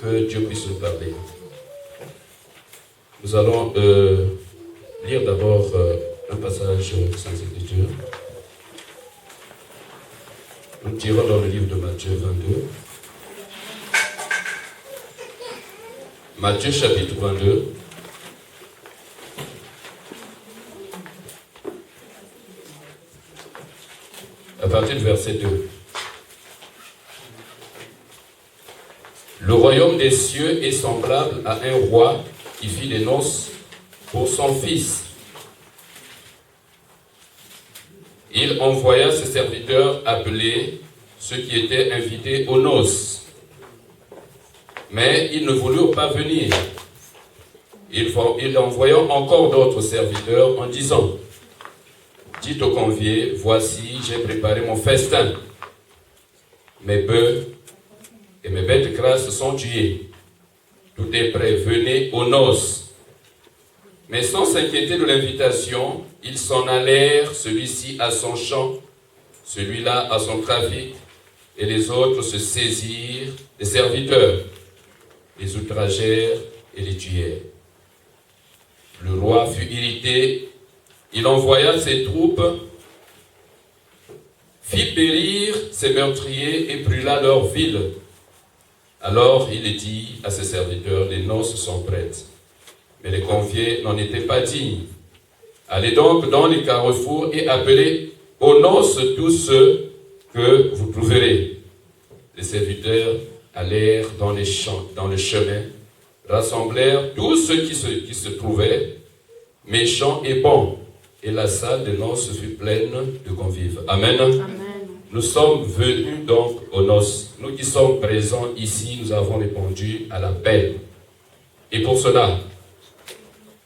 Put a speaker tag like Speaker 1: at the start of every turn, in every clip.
Speaker 1: que Dieu puisse nous parler. Nous allons lire d'abord un passage de Sainte Écriture. Nous tirons dans le livre de Matthieu 22. Matthieu chapitre 22. À partir du verset 2. Le royaume des cieux est semblable à un roi qui fit des noces pour son fils. Il envoya ses serviteurs appeler ceux qui étaient invités aux noces. Mais ils ne voulurent pas venir. Il envoya encore d'autres serviteurs en disant: dites aux conviés, voici, j'ai préparé mon festin. Mes bœufs et mes bêtes grasses sont tués. Tout est prêt, venez aux noces. Mais sans s'inquiéter de l'invitation, ils s'en allèrent, celui-ci à son champ, celui-là à son trafic, et les autres se saisirent des serviteurs, les outragèrent et les tuèrent. Le roi fut irrité, il envoya ses troupes, fit périr ses meurtriers et brûla leur ville. Alors il dit à ses serviteurs: les noces sont prêtes, mais les conviés n'en étaient pas dignes. Allez donc dans les carrefours et appelez aux noces tous ceux que vous trouverez. Les serviteurs allèrent dans les champs, dans le chemin, rassemblèrent tous ceux qui se trouvaient, méchants et bons, et la salle de noces fut pleine de convives. Amen. Amen. Nous sommes venus donc aux noces. Nous qui sommes présents ici, nous avons répondu à l'appel. Et pour cela,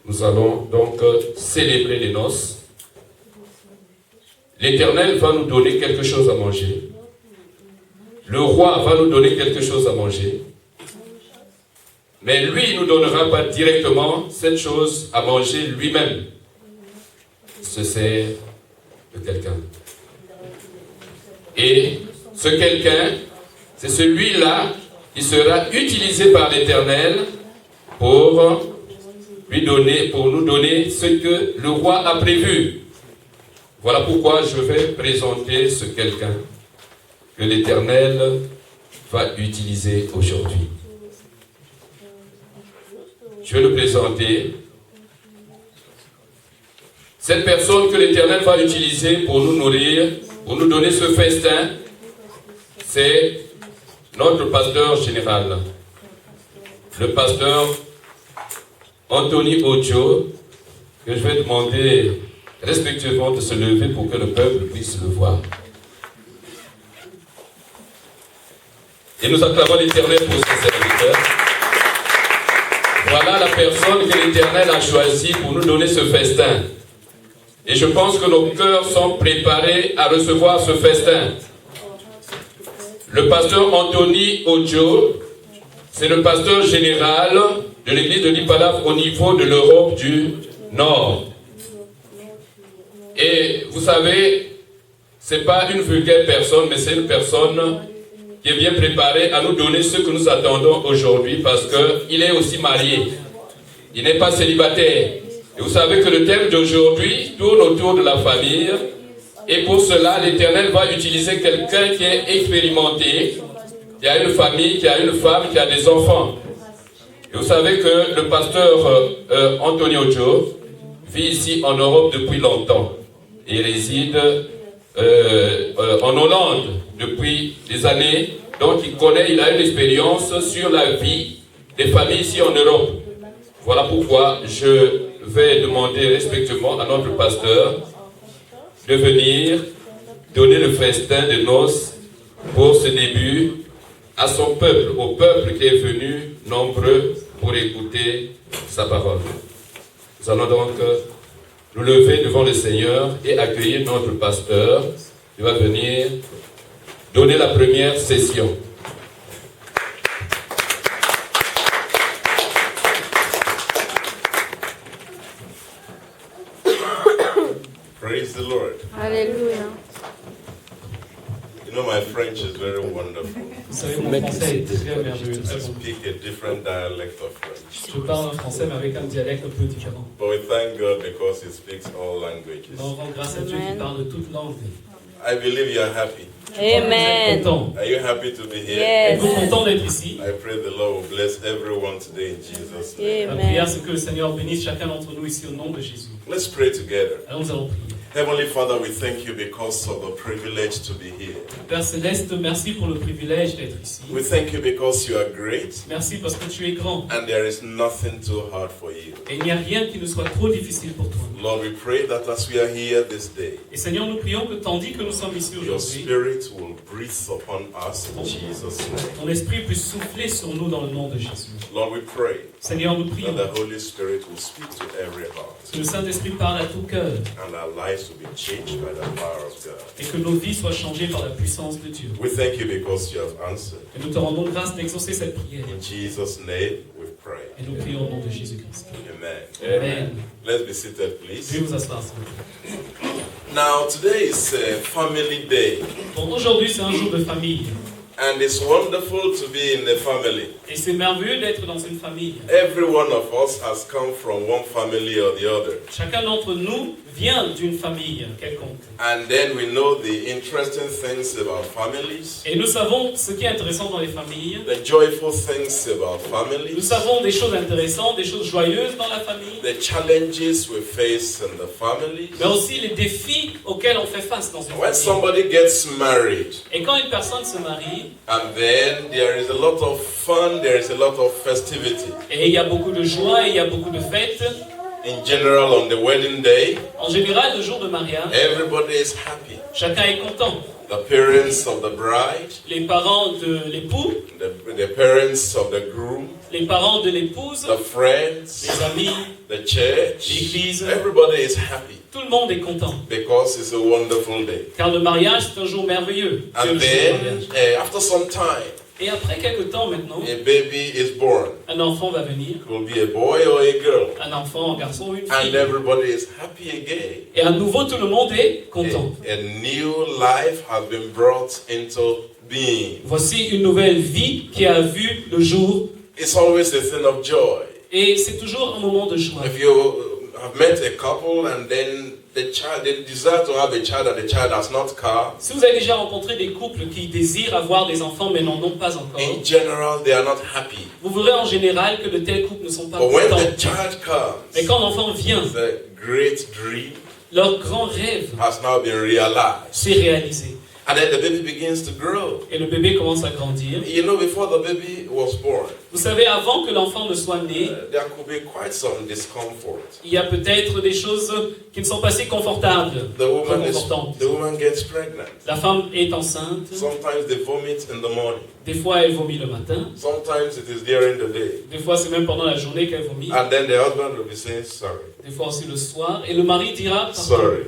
Speaker 1: nous allons donc célébrer les noces. L'Éternel va nous donner quelque chose à manger. Le roi va nous donner quelque chose à manger. Mais lui, il ne nous donnera pas directement cette chose à manger lui-même. Il se sert de quelqu'un. Et ce quelqu'un, c'est celui-là qui sera utilisé par l'Éternel pour nous donner ce que le roi a prévu. Voilà pourquoi je vais présenter ce quelqu'un que l'Éternel va utiliser aujourd'hui. Je vais le présenter. Cette personne que l'Éternel va utiliser pour nous nourrir, pour nous donner ce festin, c'est notre pasteur général, le pasteur Anthony Ojo, que je vais demander respectueusement de se lever pour que le peuple puisse le voir. Et nous acclamons l'Éternel pour ses serviteurs. Voilà la personne que l'Éternel a choisie pour nous donner ce festin. Et je pense que nos cœurs sont préparés à recevoir ce festin. Le pasteur Anthony Ojo, c'est le pasteur général de l'église de l'Ipalaf au niveau de l'Europe du Nord. Et vous savez, ce n'est pas une vulgaire personne, mais c'est une personne qui est bien préparée à nous donner ce que nous attendons aujourd'hui, parce qu'il est aussi marié. Il n'est pas célibataire. Et vous savez que le thème d'aujourd'hui tourne autour de la famille. Et pour cela, l'Éternel va utiliser quelqu'un qui est expérimenté, qui a une famille, qui a une femme, qui a des enfants. Et vous savez que le pasteur Anthony Ojo vit ici en Europe depuis longtemps. Et il réside en Hollande depuis des années. Donc il a une expérience sur la vie des familles ici en Europe. Voilà pourquoi je vais demander respectueusement à notre pasteur de venir donner le festin de noces pour ce début à son peuple, au peuple qui est venu nombreux pour écouter sa parole. Nous allons donc nous lever devant le Seigneur et accueillir notre pasteur qui va venir donner la première session.
Speaker 2: Praise the Lord.
Speaker 3: Hallelujah.
Speaker 2: You know, my French is very wonderful.
Speaker 4: Vous savez,
Speaker 3: Mon français est très merveilleux, très
Speaker 2: I
Speaker 3: bon.
Speaker 2: speak a different dialect of French.
Speaker 3: Je parle un français mais avec un dialecte un peu différent.
Speaker 2: But we thank God because He speaks all languages.
Speaker 3: Mais on rend grâce à Dieu qui parle de toute langue.
Speaker 2: I believe you are happy.
Speaker 4: Amen.
Speaker 3: Content.
Speaker 2: Are you happy to be here?
Speaker 4: Yes.
Speaker 3: Êtes-vous content d'être ici?
Speaker 2: I pray the Lord will bless everyone today in Jesus' name.
Speaker 3: Ma
Speaker 4: Amen.
Speaker 3: prière, c'est que le Seigneur bénisse chacun d'entre nous ici au nom de Jésus.
Speaker 2: Let's pray together.
Speaker 3: Alors nous allons prier.
Speaker 2: Heavenly Father, we thank you because of the privilege to be here.
Speaker 3: Père Céleste, merci pour le privilège d'être ici.
Speaker 2: We thank you because you are great
Speaker 3: Merci parce que tu es grand.
Speaker 2: and there is nothing too hard for you.
Speaker 3: Et il n'y a rien qui ne soit trop difficile pour toi.
Speaker 2: Lord, we pray that as we are here this day,
Speaker 3: Et Seigneur, nous prions que tandis que nous sommes ici
Speaker 2: your
Speaker 3: aujourd'hui,
Speaker 2: Spirit will breathe upon us in Jesus' name.
Speaker 3: ton esprit puisse souffler sur nous dans le nom de Jésus.
Speaker 2: Lord, we pray
Speaker 3: Seigneur, nous
Speaker 2: that
Speaker 3: prions
Speaker 2: the Holy Spirit will speak to every heart
Speaker 3: que le Saint-Esprit parle à tout cœur
Speaker 2: and our lives will be changed by the power of God.
Speaker 3: et que nos vies soient changées par la puissance de Dieu.
Speaker 2: We thank you because you have answered.
Speaker 3: Et nous te rendons grâce d'exaucer cette prière.
Speaker 2: In Jesus' name we pray.
Speaker 3: Et nous prions au nom de Jésus-Christ.
Speaker 2: Amen.
Speaker 3: Amen.
Speaker 2: Let's be seated,
Speaker 3: Veuillez
Speaker 2: please.
Speaker 3: vous asseoir, s'il vous plaît.
Speaker 2: Now, today is a family day,
Speaker 3: Bon, aujourd'hui, c'est un jour de famille.
Speaker 2: and it's wonderful to be in a family.
Speaker 3: Et c'est merveilleux d'être dans une famille.
Speaker 2: Every one of us has come from one family or the other.
Speaker 3: Chacun d'entre nous vient d'une famille quelconque.
Speaker 2: And then we know the interesting things about families,
Speaker 3: Et nous savons ce qui est intéressant dans les familles.
Speaker 2: the joyful things about
Speaker 3: Nous
Speaker 2: families,
Speaker 3: savons des choses intéressantes, des choses joyeuses dans la famille,
Speaker 2: the challenges we face in the families.
Speaker 3: mais aussi les défis auxquels on fait face dans une
Speaker 2: When
Speaker 3: famille.
Speaker 2: somebody gets married,
Speaker 3: Et quand une personne se marie,
Speaker 2: and then there is a lot of fun, there is a lot of festivity.
Speaker 3: et il y a beaucoup de joie, et il y a beaucoup de fêtes,
Speaker 2: In general, on the wedding day,
Speaker 3: en général, le jour de mariage,
Speaker 2: everybody is happy.
Speaker 3: chacun est content.
Speaker 2: The parents of the bride,
Speaker 3: Les parents de l'époux,
Speaker 2: the parents of the groom,
Speaker 3: les parents de l'épouse,
Speaker 2: the friends,
Speaker 3: les amis,
Speaker 2: the church,
Speaker 3: l'église,
Speaker 2: everybody is happy
Speaker 3: tout le monde est content.
Speaker 2: because it's a wonderful day.
Speaker 3: Car le mariage, c'est un jour merveilleux. C'est
Speaker 2: And
Speaker 3: le jour du
Speaker 2: then,
Speaker 3: mariage.
Speaker 2: after some time,
Speaker 3: Et après quelques temps maintenant,
Speaker 2: a baby is born.
Speaker 3: un enfant va venir,
Speaker 2: It will be a boy or a girl.
Speaker 3: un enfant, un garçon ou une
Speaker 2: And
Speaker 3: fille.
Speaker 2: everybody is happy again.
Speaker 3: Et à nouveau, tout le monde est content.
Speaker 2: A new life has been brought into being.
Speaker 3: Voici une nouvelle vie qui a vu le jour.
Speaker 2: It's always a thing of joy.
Speaker 3: Et c'est toujours un moment de joie.
Speaker 2: If you have met a couple and then the child, they desire to have a child and the child has not come,
Speaker 3: Si vous avez déjà rencontré des couples qui désirent avoir des enfants mais n'en ont pas encore,
Speaker 2: in general, they are not happy.
Speaker 3: vous verrez en général que de tels couples ne sont pas
Speaker 2: But when
Speaker 3: contents.
Speaker 2: the child
Speaker 3: Mais
Speaker 2: comes,
Speaker 3: quand l'enfant vient,
Speaker 2: the great dream
Speaker 3: leur grand rêve
Speaker 2: has now been realized.
Speaker 3: s'est réalisé.
Speaker 2: And then the baby begins to grow.
Speaker 3: Et le bébé commence à grandir.
Speaker 2: You know, before the baby was born,
Speaker 3: Vous savez, avant que l'enfant ne soit né,
Speaker 2: there could be quite some discomfort.
Speaker 3: il y a peut-être des choses qui ne sont pas si confortables,
Speaker 2: The woman,
Speaker 3: réconfortantes.
Speaker 2: the woman gets pregnant.
Speaker 3: La femme est enceinte.
Speaker 2: Sometimes they vomit in the morning.
Speaker 3: Des fois, elle vomit le matin.
Speaker 2: Sometimes it is during the day.
Speaker 3: Des fois, c'est même pendant la journée qu'elle vomit.
Speaker 2: And then the husband will be saying, sorry,
Speaker 3: Des fois aussi le soir. Et le mari dira,
Speaker 2: sorry,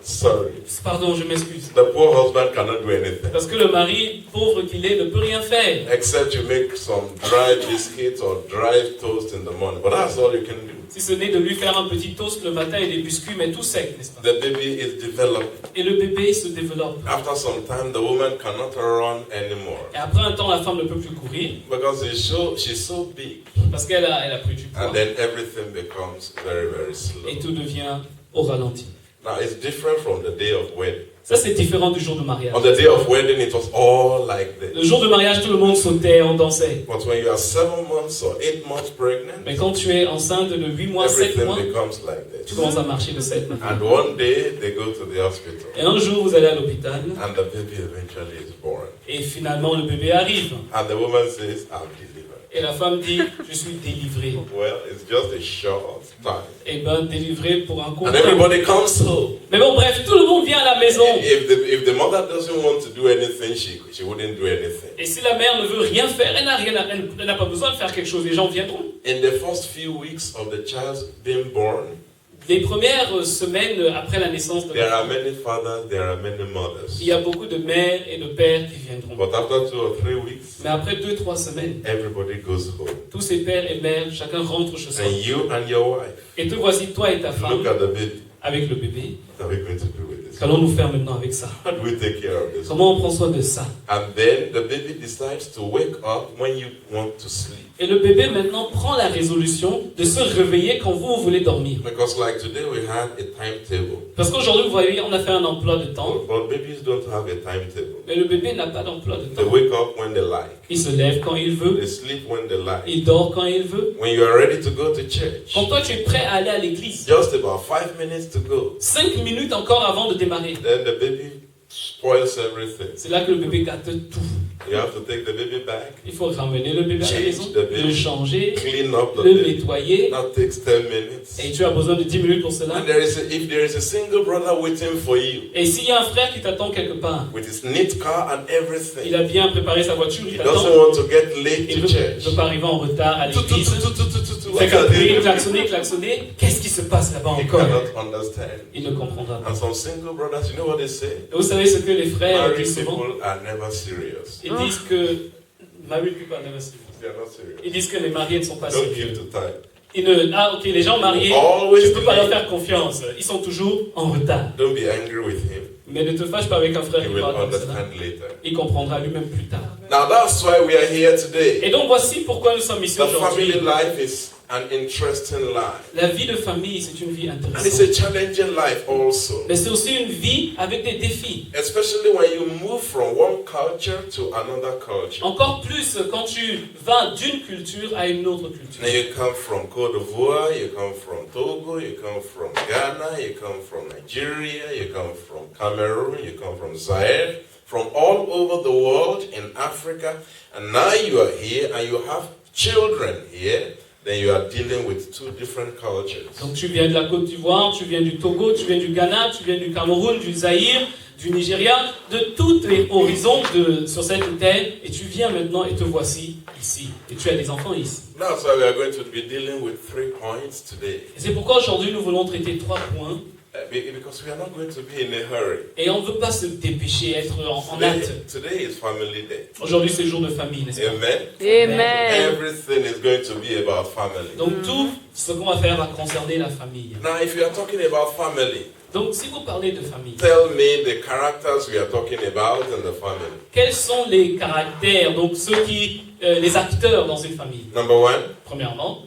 Speaker 2: sorry.
Speaker 3: pardon, je m'excuse.
Speaker 2: The poor husband cannot do anything.
Speaker 3: Parce que le mari, pauvre qu'il est, ne peut rien faire.
Speaker 2: Except you make some dry biscuits or dry toast in the morning. But that's all you can do.
Speaker 3: Si ce n'est de lui faire un petit toast le matin et des biscuits, mais tout sec, n'est-ce pas?
Speaker 2: The baby is developing.
Speaker 3: Et le bébé se développe.
Speaker 2: After some time, the woman cannot run anymore.
Speaker 3: Et après un temps, la femme ne peut plus courir
Speaker 2: Because she's so big.
Speaker 3: parce qu'elle a pris du poids.
Speaker 2: And then everything becomes very, very slow.
Speaker 3: Et tout devient au ralenti.
Speaker 2: Now, it's different from the day of wedding.
Speaker 3: Ça, c'est différent du jour de mariage.
Speaker 2: On the day of wedding, it was all like this.
Speaker 3: Le jour de mariage, tout le monde sautait, on dansait.
Speaker 2: But when you are 7 months or 8 months pregnant,
Speaker 3: Mais quand tu es enceinte de 8 mois, 7
Speaker 2: everything
Speaker 3: mois,
Speaker 2: becomes like
Speaker 3: tu
Speaker 2: this.
Speaker 3: commences à marcher de 7 mois.
Speaker 2: And one day, they go to the hospital.
Speaker 3: Et un jour, vous allez à l'hôpital
Speaker 2: And the baby eventually is born.
Speaker 3: et finalement, le bébé arrive.
Speaker 2: And the woman says, I'm delivered.
Speaker 3: Et la femme dit, je suis délivrée.
Speaker 2: Well, it's just a short time.
Speaker 3: Et ben, délivrée pour un court
Speaker 2: And
Speaker 3: temps.
Speaker 2: everybody comes home.
Speaker 3: Mais bon, bref, tout le monde vient à la maison.
Speaker 2: If the mother doesn't want to do anything, she wouldn't do anything.
Speaker 3: Et si la mère ne veut rien faire, elle n'a pas besoin de faire quelque chose. Les gens viendront.
Speaker 2: In the first few weeks of the child being born,
Speaker 3: Les premières semaines après la naissance de
Speaker 2: there
Speaker 3: l'enfant,
Speaker 2: are many fathers, there are many mothers.
Speaker 3: il y a beaucoup de mères et de pères qui viendront.
Speaker 2: But after 2 or 3 weeks,
Speaker 3: Mais après 2-3 semaines,
Speaker 2: everybody goes home.
Speaker 3: tous ces pères et mères, chacun rentre chez soi.
Speaker 2: And you and your wife,
Speaker 3: Et te voici, toi et ta
Speaker 2: look
Speaker 3: femme,
Speaker 2: at the baby.
Speaker 3: avec le bébé.
Speaker 2: What are we going to do with this this?
Speaker 3: Qu'allons-nous faire maintenant avec ça?
Speaker 2: How do we take care of this?
Speaker 3: Comment on prend soin de ça?
Speaker 2: And then the baby decides to wake up when you want to sleep.
Speaker 3: Et le bébé maintenant prend la résolution de se réveiller quand vous voulez dormir.
Speaker 2: Because like today we had a timetable.
Speaker 3: Parce qu'aujourd'hui, vous voyez, on a fait un emploi de temps,
Speaker 2: But babies don't have a timetable.
Speaker 3: mais le bébé n'a pas d'emploi de
Speaker 2: They
Speaker 3: temps.
Speaker 2: wake up when they like.
Speaker 3: Il se lève quand il veut,
Speaker 2: They sleep when they like.
Speaker 3: il dort quand il veut.
Speaker 2: When you are ready to go to church,
Speaker 3: Quand toi, tu es prêt à aller à l'église,
Speaker 2: just about 5 minutes to go.
Speaker 3: 5 minutes encore avant de démarrer.
Speaker 2: Then the baby spoils everything.
Speaker 3: C'est là que le bébé gâte tout.
Speaker 2: You have to take the baby back,
Speaker 3: Il faut ramener le bébé à la maison, le changer,
Speaker 2: clean up the
Speaker 3: le
Speaker 2: baby.
Speaker 3: nettoyer.
Speaker 2: That takes 10 minutes.
Speaker 3: Et tu as besoin de 10 minutes pour cela.
Speaker 2: And if there is a single brother waiting for you
Speaker 3: Et s'il y a un frère qui t'attend quelque part,
Speaker 2: with his neat car and
Speaker 3: il
Speaker 2: everything,
Speaker 3: a bien préparé sa voiture, il
Speaker 2: he doesn't
Speaker 3: t'attend,
Speaker 2: want to get late
Speaker 3: il
Speaker 2: to
Speaker 3: ne
Speaker 2: church.
Speaker 3: veut pas arriver en retard à l'église. Fait
Speaker 2: Like
Speaker 3: qu'après,
Speaker 2: that,
Speaker 3: klaxonner, klaxonner, qu'est-ce qui se passe là-bas
Speaker 2: he
Speaker 3: encore?
Speaker 2: cannot understand.
Speaker 3: Il ne comprendra pas.
Speaker 2: And some single brothers, you know what they say?
Speaker 3: Et vous savez ce que les frères
Speaker 2: Married
Speaker 3: disent souvent?
Speaker 2: people are never serious.
Speaker 3: Ils disent que married people are never serious.
Speaker 2: They are not serious.
Speaker 3: Ils disent que les mariés ne sont pas
Speaker 2: Don't give
Speaker 3: sérieux.
Speaker 2: to time.
Speaker 3: Ah ok, les gens mariés,
Speaker 2: Always
Speaker 3: tu ne peux pas leur
Speaker 2: delay.
Speaker 3: faire confiance. Ils sont toujours en retard.
Speaker 2: Don't be angry with him.
Speaker 3: Mais ne te fâche pas avec un frère
Speaker 2: He
Speaker 3: qui
Speaker 2: will
Speaker 3: parle comme cela.
Speaker 2: understand later.
Speaker 3: Il comprendra lui-même plus tard.
Speaker 2: Now that's why we are here today.
Speaker 3: Et donc voici pourquoi nous sommes ici
Speaker 2: The family
Speaker 3: aujourd'hui.
Speaker 2: life is an interesting life.
Speaker 3: La vie de famille, c'est une vie
Speaker 2: And it's a
Speaker 3: intéressante.
Speaker 2: challenging life also.
Speaker 3: Mais c'est aussi une vie avec des défis.
Speaker 2: Especially when you move from one culture to another culture.
Speaker 3: Encore plus quand tu vas d'une culture à une autre culture.
Speaker 2: Now you come from Côte d'Ivoire, you come from Togo, you come from Ghana, you come from Nigeria, you come from Cameroon, you come from Zaire, from all over the world in Africa, and now you are here and you have children here, then you are dealing with two different cultures.
Speaker 3: Donc tu viens de la Côte d'Ivoire, tu viens du Togo, tu viens du Ghana, tu viens du Cameroun, du Zaïre, du Nigeria, de tous les horizons sur cette terre, et tu viens maintenant et te voici ici. Et tu as des enfants ici.
Speaker 2: That's why we are going to be dealing with 3 points today.
Speaker 3: Et c'est pourquoi aujourd'hui nous voulons traiter 3 points.
Speaker 2: Because we are not going to be in a hurry.
Speaker 3: Et on ne veut pas se dépêcher, être en hâte.
Speaker 2: Today is Family Day.
Speaker 3: Aujourd'hui c'est jour de famille, n'est-ce pas?
Speaker 2: Amen.
Speaker 4: Amen.
Speaker 2: Everything is going to be about family.
Speaker 3: Donc tout ce qu'on va faire va concerner la famille.
Speaker 2: Now, if you are talking about family,
Speaker 3: Donc si vous parlez de famille,
Speaker 2: tell me the characters we are talking about in the family.
Speaker 3: quels sont les caractères, donc les acteurs dans une famille?
Speaker 2: Number 1,
Speaker 3: Premièrement,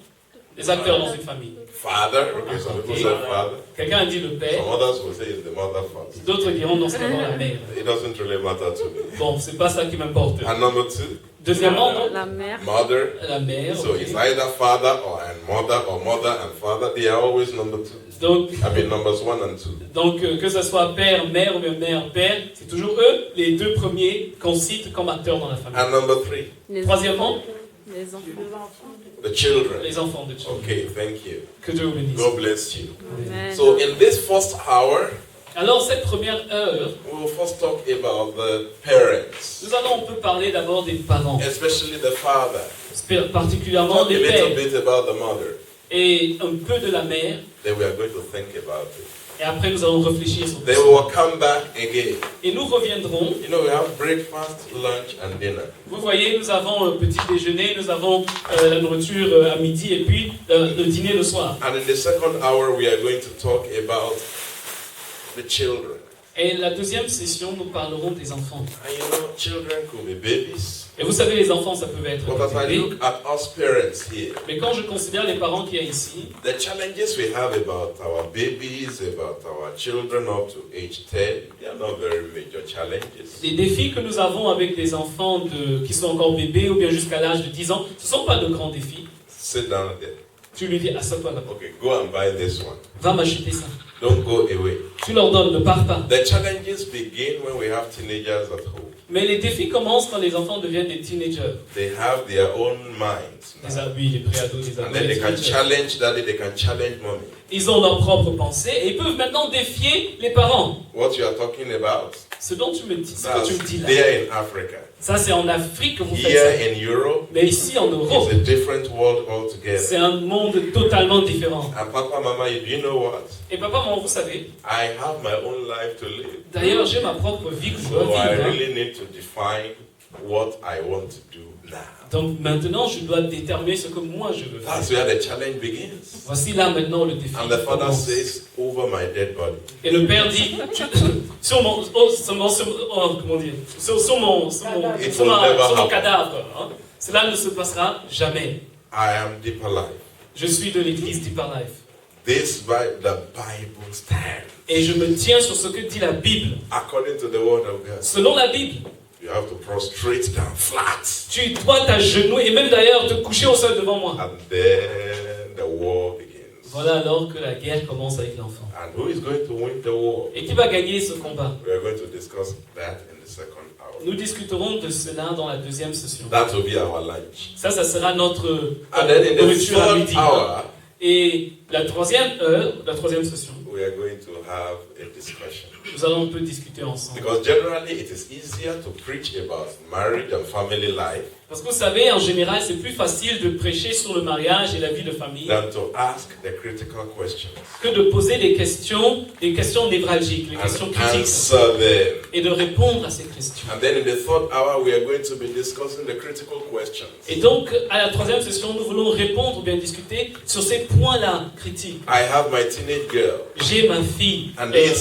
Speaker 3: les acteurs dans une famille.
Speaker 2: father. Okay, some people say father.
Speaker 3: Quelqu'un a dit le père,
Speaker 2: Some others will say it's the mother first.
Speaker 3: d'autres diront non, c'est d'abord la mère.
Speaker 2: It doesn't really matter to me.
Speaker 3: Bon, c'est pas ça qui m'importe.
Speaker 2: And number 2,
Speaker 3: Deuxièmement, non,
Speaker 4: La mère.
Speaker 2: mother.
Speaker 3: la mère.
Speaker 2: So
Speaker 3: ok.
Speaker 2: it's either father or mother and father. They are always number 2.
Speaker 3: Donc,
Speaker 2: I mean numbers 1 and 2.
Speaker 3: donc que ce soit père, mère ou bien mère, père, c'est toujours eux, les deux premiers qu'on cite comme acteurs dans la famille.
Speaker 2: And number 3,
Speaker 4: Les
Speaker 3: Troisièmement,
Speaker 4: Les enfants.
Speaker 2: the children.
Speaker 3: les enfants de Dieu.
Speaker 2: Okay, thank you.
Speaker 3: Que Dieu vous bénisse.
Speaker 2: God bless you.
Speaker 4: Amen.
Speaker 2: So in this first hour,
Speaker 3: Alors, cette première heure,
Speaker 2: we will first talk about the parents,
Speaker 3: on peut parler d'abord des parents,
Speaker 2: especially the father.
Speaker 3: particulièrement
Speaker 2: Talk a
Speaker 3: des
Speaker 2: little
Speaker 3: pères,
Speaker 2: bit about the mother.
Speaker 3: et un peu de la mère,
Speaker 2: Then we are going to think about it.
Speaker 3: et après nous allons réfléchir sur
Speaker 2: Then
Speaker 3: ça.
Speaker 2: we will come back again.
Speaker 3: Et nous reviendrons.
Speaker 2: You know, we have breakfast, lunch, and dinner.
Speaker 3: Vous voyez, nous avons un petit déjeuner, nous avons la nourriture à midi et puis le dîner le soir.
Speaker 2: And in the second hour, we are going to talk about the children.
Speaker 3: Et la deuxième session, nous parlerons des enfants.
Speaker 2: And you know, children could be babies.
Speaker 3: Et vous savez, les enfants, ça peut être
Speaker 2: But as I
Speaker 3: des bébés.
Speaker 2: look at us parents here,
Speaker 3: Mais quand je considère les parents qu'il y a ici,
Speaker 2: the challenges we have about our babies, about our children up to age 10, they are not very major challenges.
Speaker 3: les défis que nous avons avec des enfants qui sont encore bébés ou bien jusqu'à l'âge de 10 ans, ce ne sont pas de grands défis.
Speaker 2: Sit down there.
Speaker 3: Tu lui dis, assois-toi là-bas,
Speaker 2: Okay, go and buy this one.
Speaker 3: va m'acheter ça.
Speaker 2: Don't go away.
Speaker 3: Tu leur donnes, ne pars pas.
Speaker 2: The challenges begin when we have teenagers at home.
Speaker 3: Mais les défis commencent quand les enfants deviennent des teenagers.
Speaker 2: They have their own minds.
Speaker 3: Les oui, les préados, les
Speaker 2: And
Speaker 3: ados,
Speaker 2: then
Speaker 3: les
Speaker 2: they can
Speaker 3: teenagers.
Speaker 2: challenge daddy, they can challenge mommy.
Speaker 3: Ils ont leurs propres pensées et ils peuvent maintenant défier les parents.
Speaker 2: What you are talking about,
Speaker 3: Ce dont tu me dis, ce que
Speaker 2: that's
Speaker 3: tu me dis là,
Speaker 2: there in Africa.
Speaker 3: ça c'est en Afrique que vous faites
Speaker 2: Here
Speaker 3: ça.
Speaker 2: in Europe,
Speaker 3: Mais ici en Europe,
Speaker 2: it's a different world altogether.
Speaker 3: c'est un monde totalement différent.
Speaker 2: And Papa, Mama, do you know what?
Speaker 3: Et papa, maman, vous savez,
Speaker 2: I have my own life to live.
Speaker 3: d'ailleurs j'ai ma propre vie que je
Speaker 2: So
Speaker 3: dois
Speaker 2: I
Speaker 3: vivre. Hein.
Speaker 2: really need to define what I want to do now.
Speaker 3: Donc maintenant, je dois déterminer ce que moi je veux faire.
Speaker 2: That's where the challenge begins.
Speaker 3: Voici là maintenant le défi.
Speaker 2: And the father
Speaker 3: commence.
Speaker 2: says, over my dead body.
Speaker 3: Et le père dit, sur mon, comment dire, sur mon cadavre, hein, cela ne se passera jamais.
Speaker 2: I am deeper life.
Speaker 3: Je suis de l'église Deeper Life.
Speaker 2: This by the Bible stands.
Speaker 3: Et je me tiens sur ce que dit la Bible.
Speaker 2: According to the word of God.
Speaker 3: Selon la Bible,
Speaker 2: you have to prostrate down flat.
Speaker 3: Tu dois t'agenouiller et même d'ailleurs te coucher au sol devant moi.
Speaker 2: And then the war begins.
Speaker 3: Voilà alors que la guerre commence avec l'enfant.
Speaker 2: And who is going to win the war?
Speaker 3: Et qui va gagner ce combat?
Speaker 2: We are going to discuss that in the second hour.
Speaker 3: Nous discuterons de cela dans la deuxième session.
Speaker 2: That will be our lunch.
Speaker 3: Ça sera notre
Speaker 2: And then in the
Speaker 3: nourriture à
Speaker 2: third
Speaker 3: midi.
Speaker 2: hour,
Speaker 3: Et la troisième heure, la troisième session,
Speaker 2: we are going to have a discussion.
Speaker 3: nous allons un peu discuter ensemble.
Speaker 2: Because generally it is easier to preach about marriage and family life
Speaker 3: Parce que vous savez, en général, c'est plus facile de prêcher sur le mariage et la vie de famille
Speaker 2: than to ask the critical questions
Speaker 3: que de poser des questions névralgiques, des questions
Speaker 2: and
Speaker 3: critiques,
Speaker 2: answer them.
Speaker 3: et de répondre à ces questions.
Speaker 2: And then in the third hour, we are going to be discussing the critical questions.
Speaker 3: Et donc, à la troisième session, nous voulons répondre ou bien discuter sur ces points-là critiques.
Speaker 2: I have my teenage girl,
Speaker 3: J'ai ma fille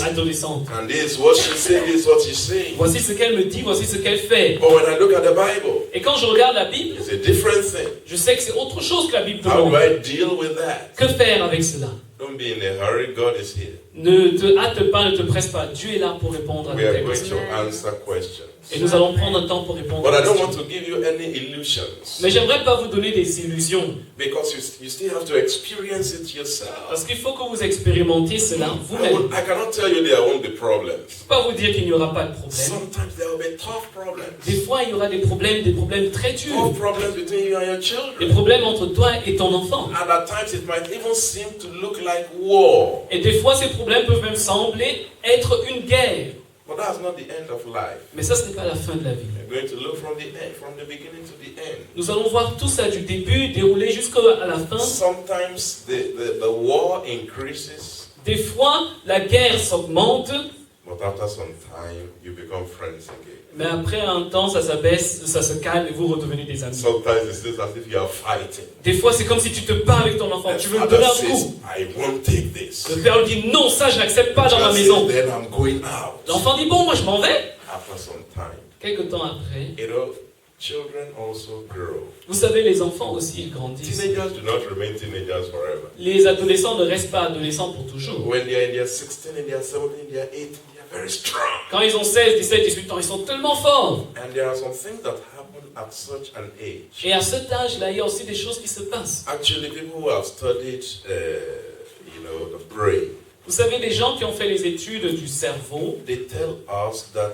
Speaker 3: adolescente.
Speaker 2: and this is what she said, this is what she's saying.
Speaker 3: Voici ce qu'elle me dit, voici ce qu'elle fait.
Speaker 2: But when I look at the Bible,
Speaker 3: Et quand je regarde la Bible,
Speaker 2: it's a different thing.
Speaker 3: je sais que c'est autre chose que la Bible
Speaker 2: How do
Speaker 3: demande.
Speaker 2: I deal with that?
Speaker 3: Que faire avec cela?
Speaker 2: Don't be in a hurry, God is here.
Speaker 3: Ne te hâte pas, ne te presse pas. Dieu est là pour répondre à
Speaker 2: We are
Speaker 3: tes
Speaker 2: going
Speaker 3: questions.
Speaker 2: to answer questions.
Speaker 3: Et nous allons prendre un temps pour répondre
Speaker 2: But
Speaker 3: à
Speaker 2: I
Speaker 3: tes
Speaker 2: don't want
Speaker 3: questions.
Speaker 2: to give you any illusions.
Speaker 3: Mais j'aimerais pas vous donner des illusions.
Speaker 2: Because you still have to experience it yourself.
Speaker 3: Parce qu'il faut que vous expérimentiez cela vous-même.
Speaker 2: I cannot tell you there won't be problems.
Speaker 3: Je ne peux pas vous dire qu'il n'y aura pas de problème.
Speaker 2: Sometimes there will be tough problems.
Speaker 3: Des fois, il y aura des problèmes très durs.
Speaker 2: Tough problems between you and your
Speaker 3: Des
Speaker 2: children.
Speaker 3: problèmes entre toi et ton enfant.
Speaker 2: And at times it might even seem to look like war.
Speaker 3: Et des fois, ces problèmes peuvent même sembler être une guerre.
Speaker 2: But that's not the end of life.
Speaker 3: Mais ça, ce n'est pas la fin de la vie.
Speaker 2: We're going to look from the end, from the beginning to the end.
Speaker 3: Nous allons voir tout ça du début, déroulé jusqu'à la fin.
Speaker 2: Sometimes the war increases,
Speaker 3: Des fois, la guerre s'augmente,
Speaker 2: but after some time you become friends again.
Speaker 3: mais après un temps, ça s'abaisse, ça se calme et vous redevenez des amis.
Speaker 2: Sometimes it's just as if you are fighting.
Speaker 3: Des fois, c'est comme si tu te bats avec ton enfant.
Speaker 2: The
Speaker 3: Tu veux me
Speaker 2: father
Speaker 3: donner un
Speaker 2: says,
Speaker 3: coup.
Speaker 2: I won't take this.
Speaker 3: Le père lui dit non, ça je n'accepte pas dans ma
Speaker 2: Just
Speaker 3: maison.
Speaker 2: says, then I'm going out.
Speaker 3: L'enfant dit bon, moi je m'en vais.
Speaker 2: After some time,
Speaker 3: Quelque temps après,
Speaker 2: children also grow.
Speaker 3: vous savez, les enfants aussi ils grandissent.
Speaker 2: Teenagers do not remain teenagers forever.
Speaker 3: Les adolescents ne restent pas adolescents pour toujours.
Speaker 2: When they are in their 16, in their 17, in their 18, they are very strong.
Speaker 3: Quand ils ont 16, 17, 18 ans, ils sont tellement forts.
Speaker 2: And there are some things that happen at such an age.
Speaker 3: Et à cet âge-là, il y a aussi des choses qui se passent.
Speaker 2: Actually, people who have studied, the brain,
Speaker 3: Vous savez, les gens qui ont fait les études du cerveau,
Speaker 2: they tell us that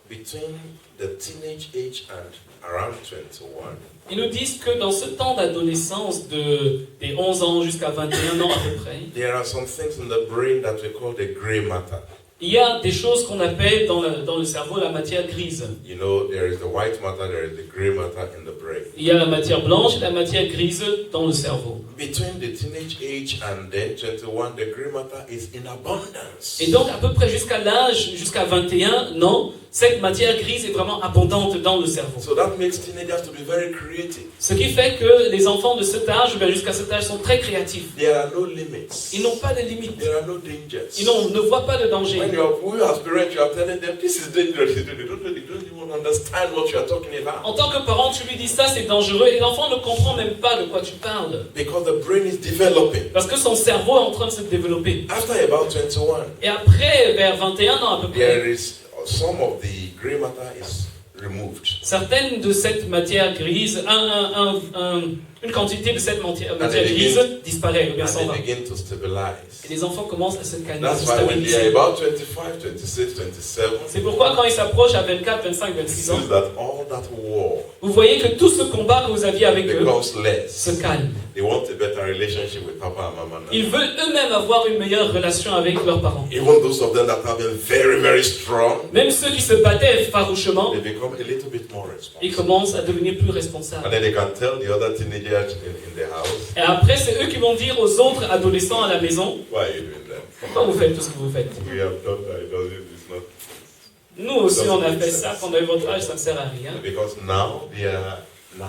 Speaker 2: between the teenage age and around 21,
Speaker 3: ils nous disent que dans ce temps d'adolescence, des 11 ans jusqu'à 21 ans à peu près,
Speaker 2: there are some things in the brain that we call the gray matter.
Speaker 3: il y a des choses qu'on appelle dans le cerveau la matière grise.
Speaker 2: You know, there is the white matter, there is the gray matter in the brain.
Speaker 3: Il y a la matière blanche et la matière grise dans le cerveau.
Speaker 2: Between the teenage age and then 21, the gray matter is in abundance.
Speaker 3: Et donc à peu près jusqu'à l'âge, jusqu'à 21 ans, cette matière grise est vraiment abondante dans le cerveau.
Speaker 2: So that makes teenagers to be very creative.
Speaker 3: Ce qui fait que les enfants de cet âge, ou bien jusqu'à cet âge, sont très créatifs.
Speaker 2: There are no limits.
Speaker 3: Ils n'ont pas de limites.
Speaker 2: There are no dangers.
Speaker 3: Ils ne voient pas de danger.
Speaker 2: When you as parents, you are telling them, this is dangerous. They don't even understand what you are talking about.
Speaker 3: En tant que parent, tu lui dis ça, c'est dangereux, et l'enfant ne comprend même pas de quoi tu parles.
Speaker 2: Because the brain is developing.
Speaker 3: Parce que son cerveau est en train de se développer.
Speaker 2: After about 21,
Speaker 3: Et après, vers 21 ans à peu près,
Speaker 2: there is some of the gray matter is removed.
Speaker 3: certaines de cette matière grise, une quantité de cette matière grise disparaît, ou bien s'en
Speaker 2: And
Speaker 3: va.
Speaker 2: they begin to stabilize.
Speaker 3: Et les enfants commencent à se calmer, à
Speaker 2: That's
Speaker 3: se
Speaker 2: why when they are
Speaker 3: stabiliser.
Speaker 2: about 25, 26, 27,
Speaker 3: C'est pourquoi quand ils s'approchent à 24, 25,
Speaker 2: it
Speaker 3: 26 ans,
Speaker 2: seems that all that war
Speaker 3: vous voyez que tout ce combat que vous aviez avec eux
Speaker 2: becomes less.
Speaker 3: se calme.
Speaker 2: They want a better relationship with Papa and Mama now.
Speaker 3: Ils veulent eux-mêmes avoir une meilleure relation avec leurs parents.
Speaker 2: Even those of them that have been very, very strong,
Speaker 3: Même ceux qui se battaient farouchement,
Speaker 2: they become a little bit more
Speaker 3: ils
Speaker 2: responsible.
Speaker 3: commencent à devenir plus
Speaker 2: And
Speaker 3: responsables.
Speaker 2: then they can tell the other teenagers in the house,
Speaker 3: Et après, c'est eux qui vont dire aux autres adolescents à la maison,
Speaker 2: why are you doing that?
Speaker 3: pourquoi vous faites tout ce que vous faites?
Speaker 2: We have done that. It's not.
Speaker 3: Nous aussi,
Speaker 2: Doesn't
Speaker 3: on a
Speaker 2: make
Speaker 3: fait
Speaker 2: sense.
Speaker 3: ça. Quand on a votre âge, ça ne sert à rien.
Speaker 2: Because now they are now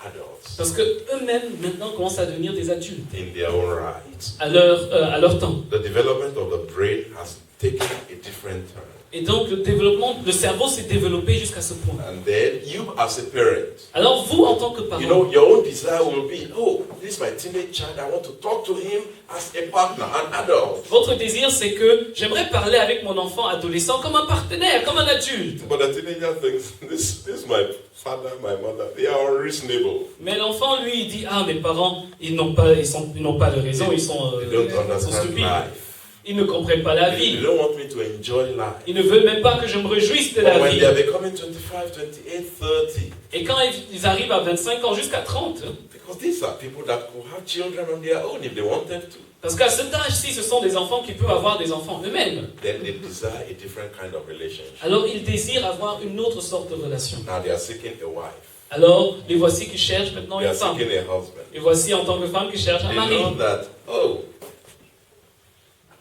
Speaker 2: adults
Speaker 3: Parce que eux-mêmes, maintenant, commencent à devenir des adultes
Speaker 2: in their own right.
Speaker 3: à leur temps.
Speaker 2: The development of the brain has taken a different turn.
Speaker 3: Et donc, le cerveau s'est développé jusqu'à ce point.
Speaker 2: And then you as a parent,
Speaker 3: Alors, vous, en tant que parent,
Speaker 2: you know, your own desire will be, oh, this is my teenage child, I want to talk to him as a partner, an adult.
Speaker 3: votre désir, c'est que j'aimerais parler avec mon enfant adolescent comme un partenaire, comme un adulte.
Speaker 2: But the teenager thinks, this is my father, my mother, they are unreasonable.
Speaker 3: Mais l'enfant, lui, il dit, ah, mes parents, ils n'ont pas de raison, ils sont
Speaker 2: They don't understand
Speaker 3: stupides.
Speaker 2: life.
Speaker 3: Ils ne comprennent pas la
Speaker 2: They
Speaker 3: vie.
Speaker 2: don't want me to enjoy life.
Speaker 3: Ils ne veulent même pas que je me réjouisse de
Speaker 2: But
Speaker 3: la
Speaker 2: when
Speaker 3: vie.
Speaker 2: they are becoming 25, 28, 30,
Speaker 3: Et quand ils arrivent à 25 ans jusqu'à 30,
Speaker 2: because these are people that could have children on their own if they wanted to,
Speaker 3: parce qu'à cet âge-ci, ce sont des enfants qui peuvent avoir des enfants eux-mêmes.
Speaker 2: then they desire a different kind of relationship.
Speaker 3: Alors ils désirent avoir une autre sorte de relation.
Speaker 2: Now they are seeking a wife.
Speaker 3: Alors les voici qui cherchent maintenant
Speaker 2: They
Speaker 3: une
Speaker 2: are
Speaker 3: femme.
Speaker 2: seeking a husband.
Speaker 3: Et voici en tant que femme qui cherche un
Speaker 2: They
Speaker 3: mari.
Speaker 2: know that, oh,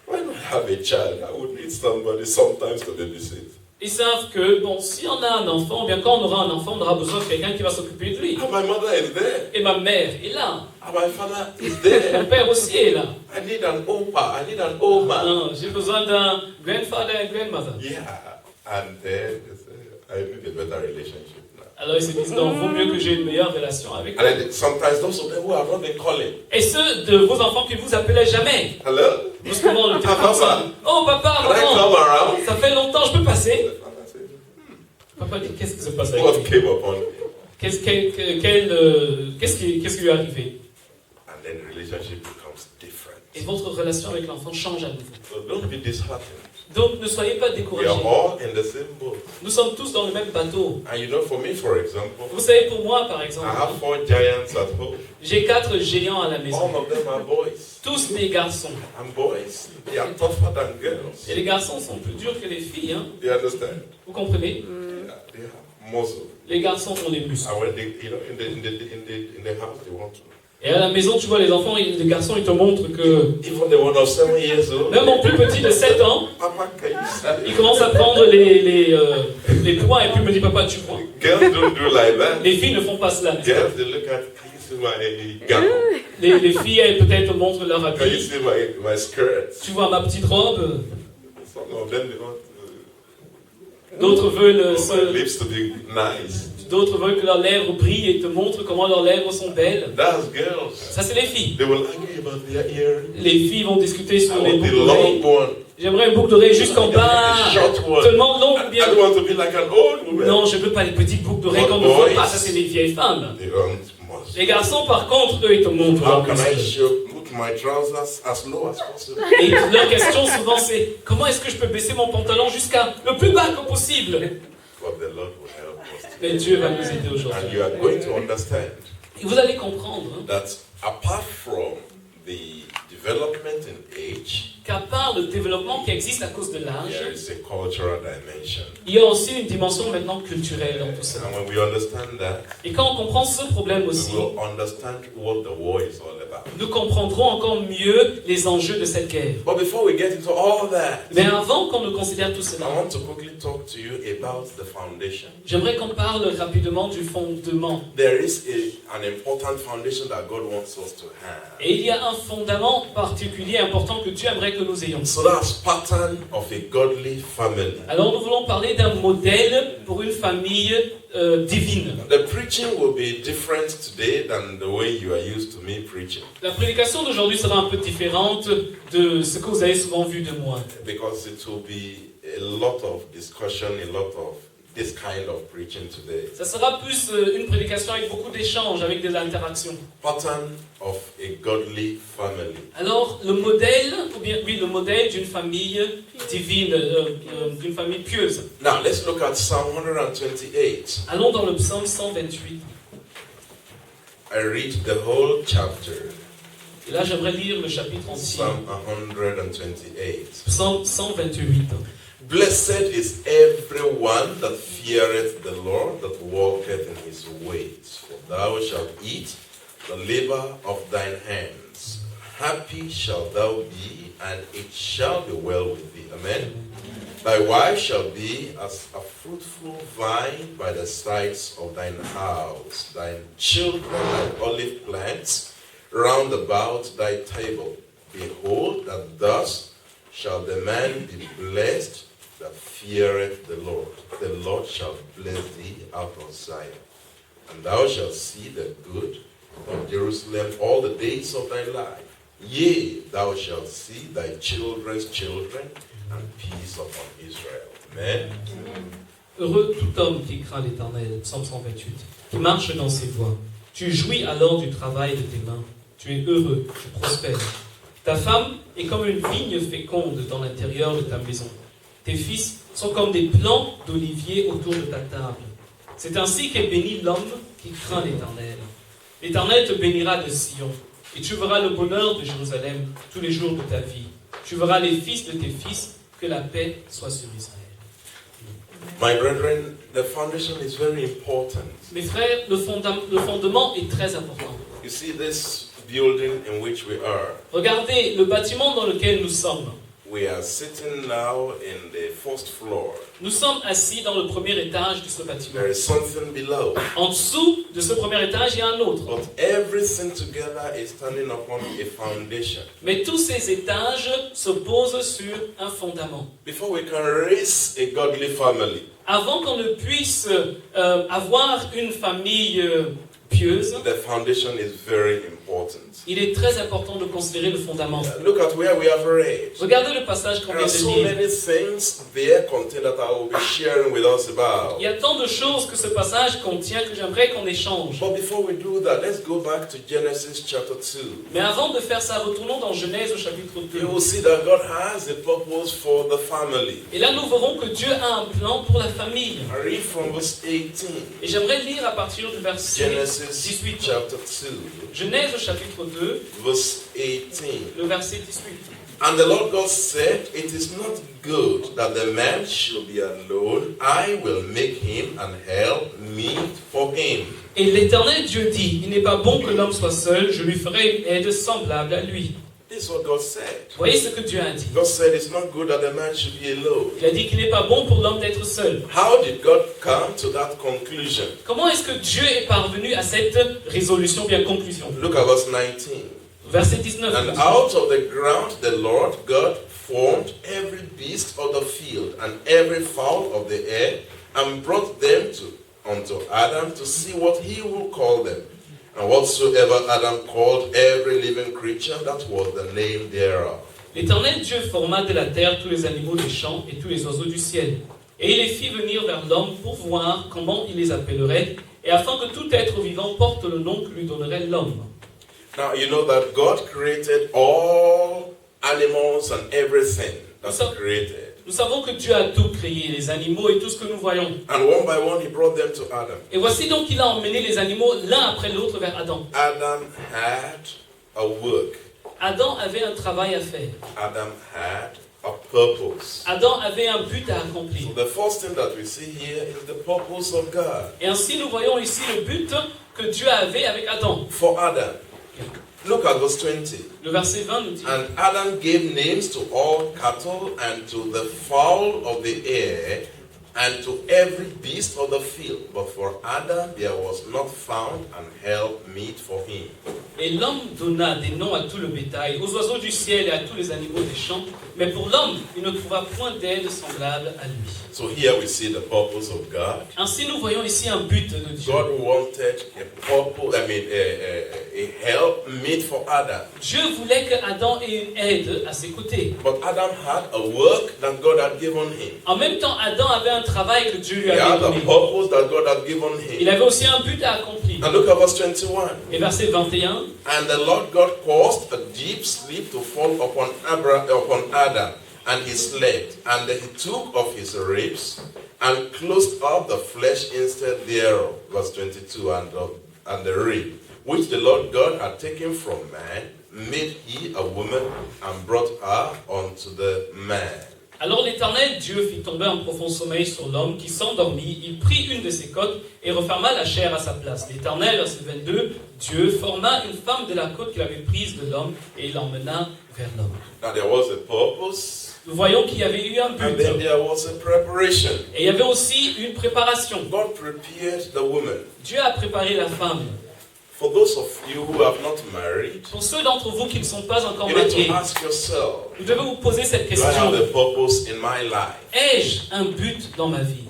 Speaker 2: when I have a child, I would need somebody sometimes to babysit.
Speaker 3: Ils savent que, bon, si on a un enfant, bien quand on aura un enfant, on aura besoin de quelqu'un qui va s'occuper de lui.
Speaker 2: And my mother is there.
Speaker 3: Et ma mère est là.
Speaker 2: And my father is
Speaker 3: Mon
Speaker 2: there.
Speaker 3: père aussi est là.
Speaker 2: I need an opa. I need an oma.
Speaker 3: Non, j'ai besoin d'un grandfather et grandmother.
Speaker 2: Yeah. And then they say, I need a better relationship now.
Speaker 3: Alors ils se disent, non, vaut mieux que j'ai une meilleure relation avec
Speaker 2: And
Speaker 3: eux.
Speaker 2: then sometimes those of them who have not been calling.
Speaker 3: Et ceux de vos enfants qui ne vous appelaient jamais,
Speaker 2: Hello?
Speaker 3: brusquement le téléphone sonne. Oh papa,
Speaker 2: Can I
Speaker 3: maman,
Speaker 2: come around?
Speaker 3: ça fait longtemps, je peux passer?
Speaker 2: The father says,
Speaker 3: Papa dit, qu'est-ce qui se passe avec
Speaker 2: what
Speaker 3: lui?
Speaker 2: came upon me?
Speaker 3: Qu'est-ce qui lui est arrivé?
Speaker 2: And then the relationship becomes different.
Speaker 3: Et votre relation avec l'enfant change à nouveau.
Speaker 2: So don't be disheartened.
Speaker 3: Donc ne soyez pas
Speaker 2: We are
Speaker 3: découragés.
Speaker 2: all in the same boat.
Speaker 3: Nous sommes tous dans le même bateau.
Speaker 2: And you know, for me, for example,
Speaker 3: Vous savez, pour moi, par
Speaker 2: I
Speaker 3: exemple,
Speaker 2: have 4 giants at home.
Speaker 3: j'ai 4 géants à la maison.
Speaker 2: All of them are boys.
Speaker 3: Tous des garçons.
Speaker 2: And boys, they are tougher than girls.
Speaker 3: Et les garçons sont plus durs que les filles. Hein.
Speaker 2: You understand?
Speaker 3: Vous comprenez?
Speaker 2: Yeah, they have muscle.
Speaker 3: Les garçons ont les muscles.
Speaker 2: And when they, you know, in the house, they want to.
Speaker 3: Et à la maison, tu vois, les enfants, les garçons, ils te montrent que
Speaker 2: Even the one of 7 years old.
Speaker 3: même mon plus petit de 7 ans,
Speaker 2: Papa, can you
Speaker 3: il
Speaker 2: see?
Speaker 3: commence à prendre les poids et puis il me dit, papa, tu vois.
Speaker 2: Girls don't do like that.
Speaker 3: Les filles ne font pas cela.
Speaker 2: Girls, they look at, can you see my gown?
Speaker 3: Les filles, elles peut-être montrent leur
Speaker 2: Can you
Speaker 3: habit.
Speaker 2: see my skirt?
Speaker 3: Tu vois ma petite robe.
Speaker 2: Some of them, they want
Speaker 3: D'autres veulent,
Speaker 2: my lips to be nice.
Speaker 3: d'autres veulent que leurs lèvres brillent et te montrent comment leurs lèvres sont belles.
Speaker 2: That's girls.
Speaker 3: Ça, c'est les filles.
Speaker 2: They will argue about their earring.
Speaker 3: Les filles vont discuter
Speaker 2: I
Speaker 3: sur les
Speaker 2: want
Speaker 3: boucles
Speaker 2: the
Speaker 3: d'oreilles.
Speaker 2: long one.
Speaker 3: J'aimerais une boucle d'oreille jusqu'en bas.
Speaker 2: A short one.
Speaker 3: Tellement longue ou
Speaker 2: I
Speaker 3: bien.
Speaker 2: don't want to be like an old woman.
Speaker 3: Non, je veux pas les petites boucles d'oreilles
Speaker 2: But
Speaker 3: qu'on ne voit
Speaker 2: boys-
Speaker 3: pas. Ça, c'est des vieilles femmes.
Speaker 2: They want muscle.
Speaker 3: Les garçons, par contre, eux, ils te montrent
Speaker 2: How
Speaker 3: leurs
Speaker 2: can I
Speaker 3: muscles.
Speaker 2: put my trousers as low as possible?
Speaker 3: Et leur question souvent, c'est comment est-ce que je peux baisser mon pantalon jusqu'à le plus bas que possible?
Speaker 2: But the Lord will help us.
Speaker 3: Mais Dieu va nous aider aujourd'hui.
Speaker 2: And you are going to understand
Speaker 3: Et vous allez comprendre hein,
Speaker 2: that apart from the development in age,
Speaker 3: qu'à part le développement qui existe à cause de
Speaker 2: there
Speaker 3: l'âge,
Speaker 2: is a cultural dimension.
Speaker 3: il y a aussi une dimension maintenant culturelle dans tout ça.
Speaker 2: And when we understand that,
Speaker 3: Et quand on comprend ce problème
Speaker 2: we
Speaker 3: aussi,
Speaker 2: will understand what the war is all about.
Speaker 3: nous comprendrons encore mieux les enjeux de cette guerre.
Speaker 2: But before we get into all that,
Speaker 3: Mais avant qu'on ne considère tout
Speaker 2: I
Speaker 3: cela,
Speaker 2: want to quickly talk to you about the foundation.
Speaker 3: j'aimerais qu'on parle rapidement du fondement.
Speaker 2: There is an important foundation that God wants us to have.
Speaker 3: Et il y a un fondament particulier important que Dieu aimerait que nous ayons.
Speaker 2: So that's pattern of a godly family.
Speaker 3: Alors nous voulons parler d'un modèle pour une famille divine.
Speaker 2: The preaching will be different today than the way you are used to me preaching.
Speaker 3: La prédication d'aujourd'hui sera un peu différente de ce que vous avez souvent vu de moi.
Speaker 2: Because it will be a lot of discussion, a lot of this kind of preaching today.
Speaker 3: Ça sera plus une prédication avec beaucoup d'échanges, avec des interactions.
Speaker 2: Pattern of a godly family.
Speaker 3: Alors le modèle, ou bien oui, le modèle d'une famille divine, d'une famille pieuse.
Speaker 2: Now let's look at Psalm 128.
Speaker 3: Allons dans le psaume 128.
Speaker 2: I read the whole chapter.
Speaker 3: Et là j'aimerais lire le chapitre entier.
Speaker 2: Psalm 128.
Speaker 3: Psaume 128.
Speaker 2: Blessed is everyone that feareth the Lord, that walketh in his ways. For thou shalt eat the labor of thine hands. Happy shalt thou be, and it shall be well with thee. Amen. Thy wife shall be as a fruitful vine by the sides of thine house, thine children like olive plants round about thy table. Behold, that thus shall the man be blessed that feareth the Lord. The Lord shall bless thee out of Zion, and thou shalt see the good of Jerusalem all the days of thy life. Yea, thou shalt see thy children's children, and peace upon Israel. Amen.
Speaker 3: Heureux tout homme qui craint l'Éternel, Psaume 128, qui marche dans ses voies. Tu jouis alors du travail de tes mains. Tu es heureux, tu prospères. Ta femme est comme une vigne féconde dans l'intérieur de ta maison. Tes fils sont comme des plants d'olivier autour de ta table. C'est ainsi qu'est béni l'homme qui craint l'Éternel. L'Éternel te bénira de Sion, et tu verras le bonheur de Jérusalem tous les jours de ta vie. Tu verras les fils de tes fils, que la paix soit sur Israël.
Speaker 2: My brethren, the foundation is very important.
Speaker 3: Mes frères, le fondement est très important.
Speaker 2: You see this building in which we are.
Speaker 3: Regardez le bâtiment dans lequel nous sommes.
Speaker 2: We are sitting now in the first floor.
Speaker 3: Nous sommes assis dans le premier étage de ce bâtiment.
Speaker 2: There is something below.
Speaker 3: En dessous de ce premier étage, il y a un autre.
Speaker 2: But everything together is standing upon a foundation.
Speaker 3: Mais tous ces étages se posent sur un fondament.
Speaker 2: Before we can raise a godly family,
Speaker 3: Avant qu'on ne puisse avoir une famille pieuse,
Speaker 2: the foundation is very important.
Speaker 3: il est très important de considérer le fondament.
Speaker 2: Look at where we have read.
Speaker 3: Regardez le passage qu'on
Speaker 2: There
Speaker 3: vient
Speaker 2: are
Speaker 3: de
Speaker 2: so
Speaker 3: lire.
Speaker 2: many things there contained that I will be sharing with us about.
Speaker 3: Il y a tant de choses que ce passage contient que j'aimerais qu'on échange.
Speaker 2: But before we do that, let's go back to Genesis chapter 2.
Speaker 3: Mais avant de faire ça, retournons dans Genèse au chapitre 2.
Speaker 2: You will see that God has a purpose for the family.
Speaker 3: Et là, nous verrons que Dieu a un plan pour la famille.
Speaker 2: I read from verse 18.
Speaker 3: Et j'aimerais lire à partir du verset
Speaker 2: Genesis
Speaker 3: 18.
Speaker 2: chapter 2,
Speaker 3: Genèse au chapitre 2,
Speaker 2: verse 18.
Speaker 3: le verset 18.
Speaker 2: And the Lord God said, It is not good that the man should be alone. I will make him an help meet for him.
Speaker 3: Et l'Éternel Dieu dit, il n'est pas bon que l'homme soit seul, je lui ferai une aide semblable à lui.
Speaker 2: This is what God said.
Speaker 3: Voyez ce que Dieu a dit.
Speaker 2: God said it's not good that the man should be alone.
Speaker 3: Il a dit qu'il n'est pas bon pour l'homme d'être seul.
Speaker 2: How did God come to that conclusion?
Speaker 3: Comment est-ce que Dieu est parvenu à cette résolution, bien conclusion?
Speaker 2: Look at verse 19.
Speaker 3: Verset 19.
Speaker 2: And out of the ground the Lord God formed every beast of the field and every fowl of the air, and brought them unto Adam to see what he would call them. And whatsoever Adam called every living creature, that was the name thereof.
Speaker 3: L'Éternel Dieu forma de la terre tous les animaux des champs et tous les oiseaux du ciel. Et il les fit venir vers l'homme pour voir comment il les appellerait, et afin que tout être vivant porte le nom que lui donnerait l'homme.
Speaker 2: Now you know that God created all animals and everything that He created.
Speaker 3: Nous savons que Dieu a tout créé, les animaux et tout ce que nous voyons.
Speaker 2: And one by one He brought them to Adam.
Speaker 3: Et voici donc qu'il a emmené les animaux l'un après l'autre vers Adam.
Speaker 2: Adam had a work.
Speaker 3: Adam avait un travail à faire.
Speaker 2: Adam had a purpose.
Speaker 3: Adam avait un but à accomplir.
Speaker 2: So the first thing that we see here is the purpose of God.
Speaker 3: Et ainsi nous voyons ici le but que Dieu avait avec Adam.
Speaker 2: For Adam. Look at verse 20.
Speaker 3: Le verset 20 nous dit:
Speaker 2: And Adam gave names to all cattle and to the fowl of the air and to every beast of the field. But for Adam there was not found an help meet for him.
Speaker 3: Et l'homme donna des noms à tout le bétail, aux oiseaux du ciel et à tous les animaux des champs. Mais pour l'homme, il ne trouva point d'aide semblable à lui.
Speaker 2: So here we see the purpose of God.
Speaker 3: Ainsi nous voyons ici un but de Dieu.
Speaker 2: God wanted a help meet for Adam.
Speaker 3: Dieu voulait que Adam ait une aide à ses côtés.
Speaker 2: But Adam had a work that God had given him.
Speaker 3: En même temps, Adam avait un travail que Dieu lui
Speaker 2: He
Speaker 3: avait
Speaker 2: had a
Speaker 3: donné.
Speaker 2: purpose that God had given
Speaker 3: Il
Speaker 2: him.
Speaker 3: avait aussi un but à accomplir.
Speaker 2: And look at verse 21.
Speaker 3: Et verset 21.
Speaker 2: And the Lord God caused a deep sleep to fall upon Adam, and he slept. And he took of his ribs and closed up the flesh instead thereof. Verse 22. And the rib which the Lord God had taken from man made he a woman and brought her unto the man.
Speaker 3: Alors l'Éternel Dieu fit tomber un profond sommeil sur l'homme qui s'endormit. Il prit une de ses côtes et referma la chair à sa place. L'Éternel, verset 22, Dieu forma une femme de la côte qu'il avait prise de l'homme et il l'emmena vers l'homme.
Speaker 2: Now there was a purpose.
Speaker 3: nous voyons qu'il y avait eu un
Speaker 2: And
Speaker 3: but.
Speaker 2: then there was a preparation.
Speaker 3: Et il y avait aussi une préparation.
Speaker 2: God prepared the woman.
Speaker 3: Dieu a préparé la femme.
Speaker 2: For those of you who have not married,
Speaker 3: Pour ceux d'entre vous qui ne sont pas encore
Speaker 2: you need
Speaker 3: mariés,
Speaker 2: to ask yourself,
Speaker 3: vous devez vous poser cette
Speaker 2: do I have
Speaker 3: question.
Speaker 2: a purpose in my life?
Speaker 3: Ai-je un but dans ma vie?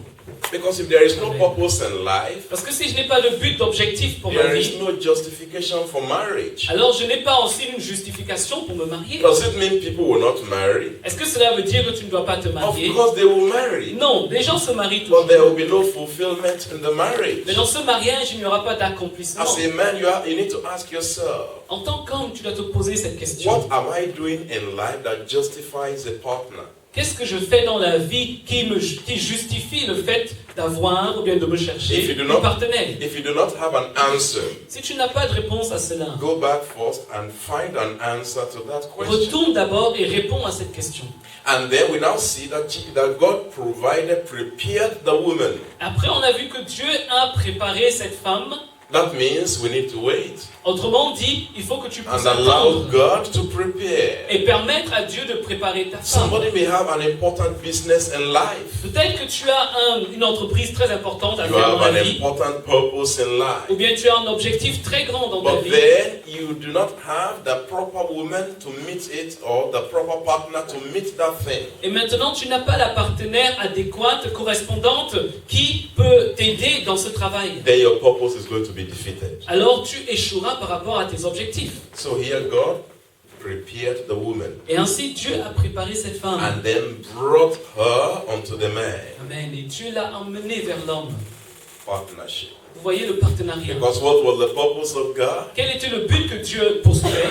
Speaker 2: Because if there is no purpose in life,
Speaker 3: Parce que si je n'ai pas de but, d'objectif pour ma
Speaker 2: there
Speaker 3: vie,
Speaker 2: is no justification for marriage.
Speaker 3: alors je n'ai pas aussi une justification pour me marier.
Speaker 2: Does it mean people will not marry?
Speaker 3: Est-ce que cela veut dire que tu ne dois pas te
Speaker 2: Of
Speaker 3: marier?
Speaker 2: course they will marry.
Speaker 3: Non, les gens se marient
Speaker 2: But there
Speaker 3: toujours.
Speaker 2: will be no fulfillment in the marriage.
Speaker 3: Mais dans ce mariage, il n'y aura pas d'accomplissement.
Speaker 2: As a man, you need to ask yourself,
Speaker 3: En tant qu'homme, tu dois te poser cette question.
Speaker 2: what am I doing in life that justifies a partner?
Speaker 3: Qu'est-ce que je fais dans la vie qui justifie le fait d'avoir ou bien de me chercher
Speaker 2: If you do
Speaker 3: un
Speaker 2: not-
Speaker 3: partenaire?
Speaker 2: If you do not have an answer,
Speaker 3: Si tu n'as pas de réponse à cela,
Speaker 2: go back first and find an answer to that question.
Speaker 3: retourne d'abord et réponds à cette question.
Speaker 2: And then we now see that God prepared the woman.
Speaker 3: Après, on a vu que Dieu a préparé cette femme.
Speaker 2: That means we need to wait
Speaker 3: Autrement dit, il faut que tu puisses
Speaker 2: and allow
Speaker 3: attendre
Speaker 2: God to prepare.
Speaker 3: et permettre à Dieu de préparer ta femme.
Speaker 2: Somebody may have an important business in life.
Speaker 3: Peut-être que tu as une entreprise très importante à
Speaker 2: You
Speaker 3: faire
Speaker 2: have
Speaker 3: dans
Speaker 2: an
Speaker 3: la vie,
Speaker 2: important purpose in
Speaker 3: ou
Speaker 2: life.
Speaker 3: bien tu as un objectif très grand dans ta
Speaker 2: But
Speaker 3: vie,
Speaker 2: then you do not have the proper woman to meet it or the proper partner to meet that thing.
Speaker 3: et maintenant tu n'as pas la partenaire adéquate, correspondante, qui peut t'aider dans ce travail.
Speaker 2: Then your purpose is going to be defeated.
Speaker 3: Alors tu échoueras par rapport à tes objectifs.
Speaker 2: So here God prepared the woman
Speaker 3: Et ainsi Dieu a préparé cette femme.
Speaker 2: and then brought her unto the man.
Speaker 3: Amen. Et Dieu l'a emmenée vers l'homme.
Speaker 2: Partnership.
Speaker 3: Vous voyez le partenariat.
Speaker 2: Because what was the purpose of God?
Speaker 3: Quel était le but que Dieu poursuivait?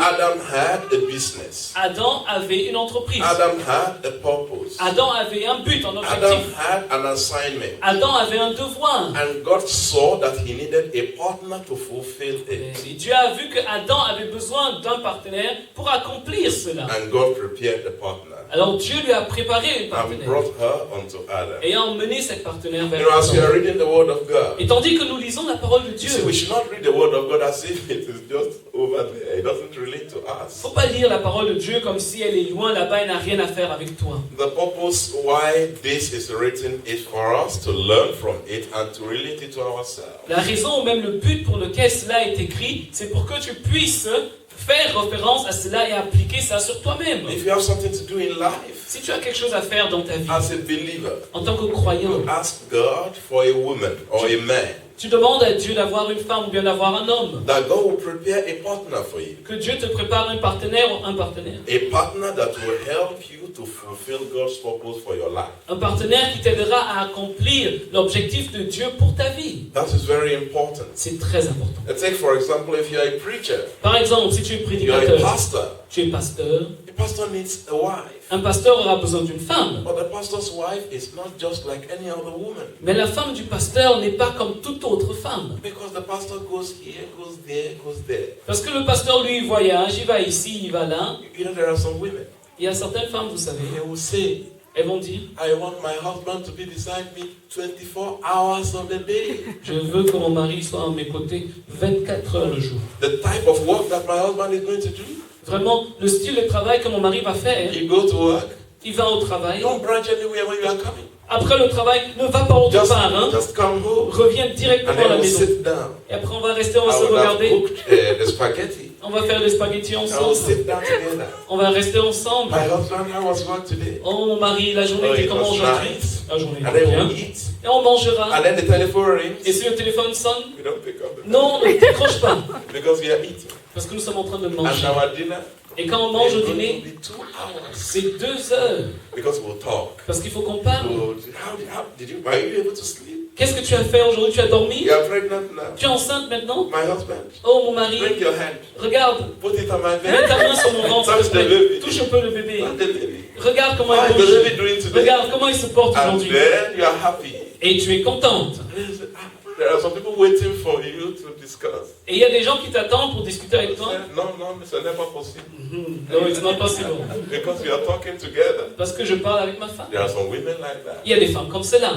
Speaker 2: Adam had a business.
Speaker 3: Adam avait une entreprise.
Speaker 2: Adam had a purpose.
Speaker 3: Adam avait un but, un
Speaker 2: Adam
Speaker 3: objectif.
Speaker 2: had an assignment.
Speaker 3: Adam avait un devoir.
Speaker 2: And God saw that he needed a partner to fulfill it.
Speaker 3: Et Dieu a vu que Adam avait besoin d'un partenaire pour accomplir cela.
Speaker 2: And God prepared the partner
Speaker 3: Alors Dieu lui a préparé une
Speaker 2: and
Speaker 3: partenaire
Speaker 2: brought her unto Adam.
Speaker 3: et a emmené cette partenaire
Speaker 2: You
Speaker 3: vers
Speaker 2: know, as we are
Speaker 3: Adam.
Speaker 2: reading the word of God,
Speaker 3: Et tandis que nous lisons la parole de
Speaker 2: you
Speaker 3: Dieu,
Speaker 2: see, we should not read the word of God as if it is just over there. It doesn't relate to
Speaker 3: il ne
Speaker 2: us.
Speaker 3: faut pas lire la parole de Dieu comme si elle est loin là-bas et n'a rien à faire avec toi.
Speaker 2: The purpose why this is written is for us to learn from it and to relate it to ourselves.
Speaker 3: La raison ou même le but pour lequel cela est écrit, c'est pour que tu puisses faire référence à cela et appliquer ça sur toi-même.
Speaker 2: If you have something to do in life,
Speaker 3: Si tu as quelque chose à faire dans ta vie,
Speaker 2: as a believer,
Speaker 3: en tant que croyant,
Speaker 2: you ask God for a woman or a man,
Speaker 3: tu demandes à Dieu d'avoir une femme ou bien d'avoir un homme.
Speaker 2: that God will prepare a partner for you.
Speaker 3: Que Dieu te prépare un partenaire ou un partenaire.
Speaker 2: A partner that will help you to fulfill God's purpose for your life.
Speaker 3: Un partenaire qui t'aidera à accomplir l'objectif de Dieu pour ta vie.
Speaker 2: That is very important.
Speaker 3: C'est très important.
Speaker 2: Take for example, if you are a preacher,
Speaker 3: Par exemple, si tu es
Speaker 2: you are a
Speaker 3: prédicateur,
Speaker 2: pastor.
Speaker 3: tu es pasteur,
Speaker 2: A pastor needs a wife.
Speaker 3: un pasteur aura besoin d'une femme.
Speaker 2: But the pastor's wife is not just like any other woman.
Speaker 3: Mais la femme du pasteur n'est pas comme toute autre femme.
Speaker 2: Because the pastor goes here, goes there, goes there.
Speaker 3: Parce que le pasteur, lui, voyage, il va ici, il va là.
Speaker 2: You know, there are some women.
Speaker 3: Il y a certaines femmes, vous savez,
Speaker 2: They will say,
Speaker 3: elles vont dire,
Speaker 2: I want my husband to be beside me 24 hours of the day.
Speaker 3: je veux que mon mari soit à mes côtés 24 heures le jour.
Speaker 2: The type of work that my husband is going to do,
Speaker 3: Vraiment, le style de travail que mon mari va faire,
Speaker 2: you go to work,
Speaker 3: il va au travail.
Speaker 2: don't branch anywhere when you are coming.
Speaker 3: Après le travail, ne va pas autre part, hein.
Speaker 2: Just come home.
Speaker 3: Reviens
Speaker 2: And
Speaker 3: directement à
Speaker 2: then
Speaker 3: la
Speaker 2: we'll
Speaker 3: maison.
Speaker 2: sit down.
Speaker 3: Et après, on va rester, on va
Speaker 2: I
Speaker 3: se
Speaker 2: will have
Speaker 3: regarder.
Speaker 2: cooked the spaghetti.
Speaker 3: On va faire des spaghettis
Speaker 2: I will
Speaker 3: ensemble.
Speaker 2: sit down together.
Speaker 3: On va rester ensemble.
Speaker 2: My husband, how was work today?
Speaker 3: Oh, mon mari, la journée
Speaker 2: Oh,
Speaker 3: était
Speaker 2: it
Speaker 3: comment
Speaker 2: was
Speaker 3: aujourd'hui?
Speaker 2: nice.
Speaker 3: La journée
Speaker 2: And
Speaker 3: était
Speaker 2: then
Speaker 3: bien.
Speaker 2: we'll eat.
Speaker 3: Et on mangera.
Speaker 2: And then the telephone
Speaker 3: Et
Speaker 2: rings.
Speaker 3: si le téléphone sonne,
Speaker 2: We don't pick up the
Speaker 3: non, ne décroche pas.
Speaker 2: because we are eating.
Speaker 3: Parce que nous sommes en train de
Speaker 2: And
Speaker 3: manger.
Speaker 2: our dinner
Speaker 3: Et quand on
Speaker 2: is
Speaker 3: mange au
Speaker 2: going to
Speaker 3: dîner,
Speaker 2: be 2 hours.
Speaker 3: c'est 2 heures.
Speaker 2: Because we'll talk.
Speaker 3: Parce qu'il faut qu'on parle.
Speaker 2: How did you, are you able to sleep?
Speaker 3: Qu'est-ce que tu as fait aujourd'hui? Tu as dormi?
Speaker 2: You are pregnant now.
Speaker 3: Tu es enceinte maintenant?
Speaker 2: My husband,
Speaker 3: Oh, mon mari,
Speaker 2: bring your hand.
Speaker 3: regarde.
Speaker 2: Put it on my
Speaker 3: Mets
Speaker 2: belly.
Speaker 3: ta main sur mon ventre, s'il te plaît. Touche un peu le bébé.
Speaker 2: Not the baby.
Speaker 3: Regarde comment
Speaker 2: How
Speaker 3: il
Speaker 2: is the
Speaker 3: bouge.
Speaker 2: baby doing today?
Speaker 3: Regarde comment il se porte
Speaker 2: And
Speaker 3: aujourd'hui.
Speaker 2: then you are happy.
Speaker 3: Et tu es contente.
Speaker 2: There are some people waiting for you to discuss.
Speaker 3: Et il y a des gens qui t'attendent pour discuter avec toi.
Speaker 2: Non, ce n'est pas possible.
Speaker 3: No, it's not possible.
Speaker 2: Because we are talking together.
Speaker 3: Parce que je parle avec ma femme.
Speaker 2: There are some women like that.
Speaker 3: Il y a des femmes comme cela.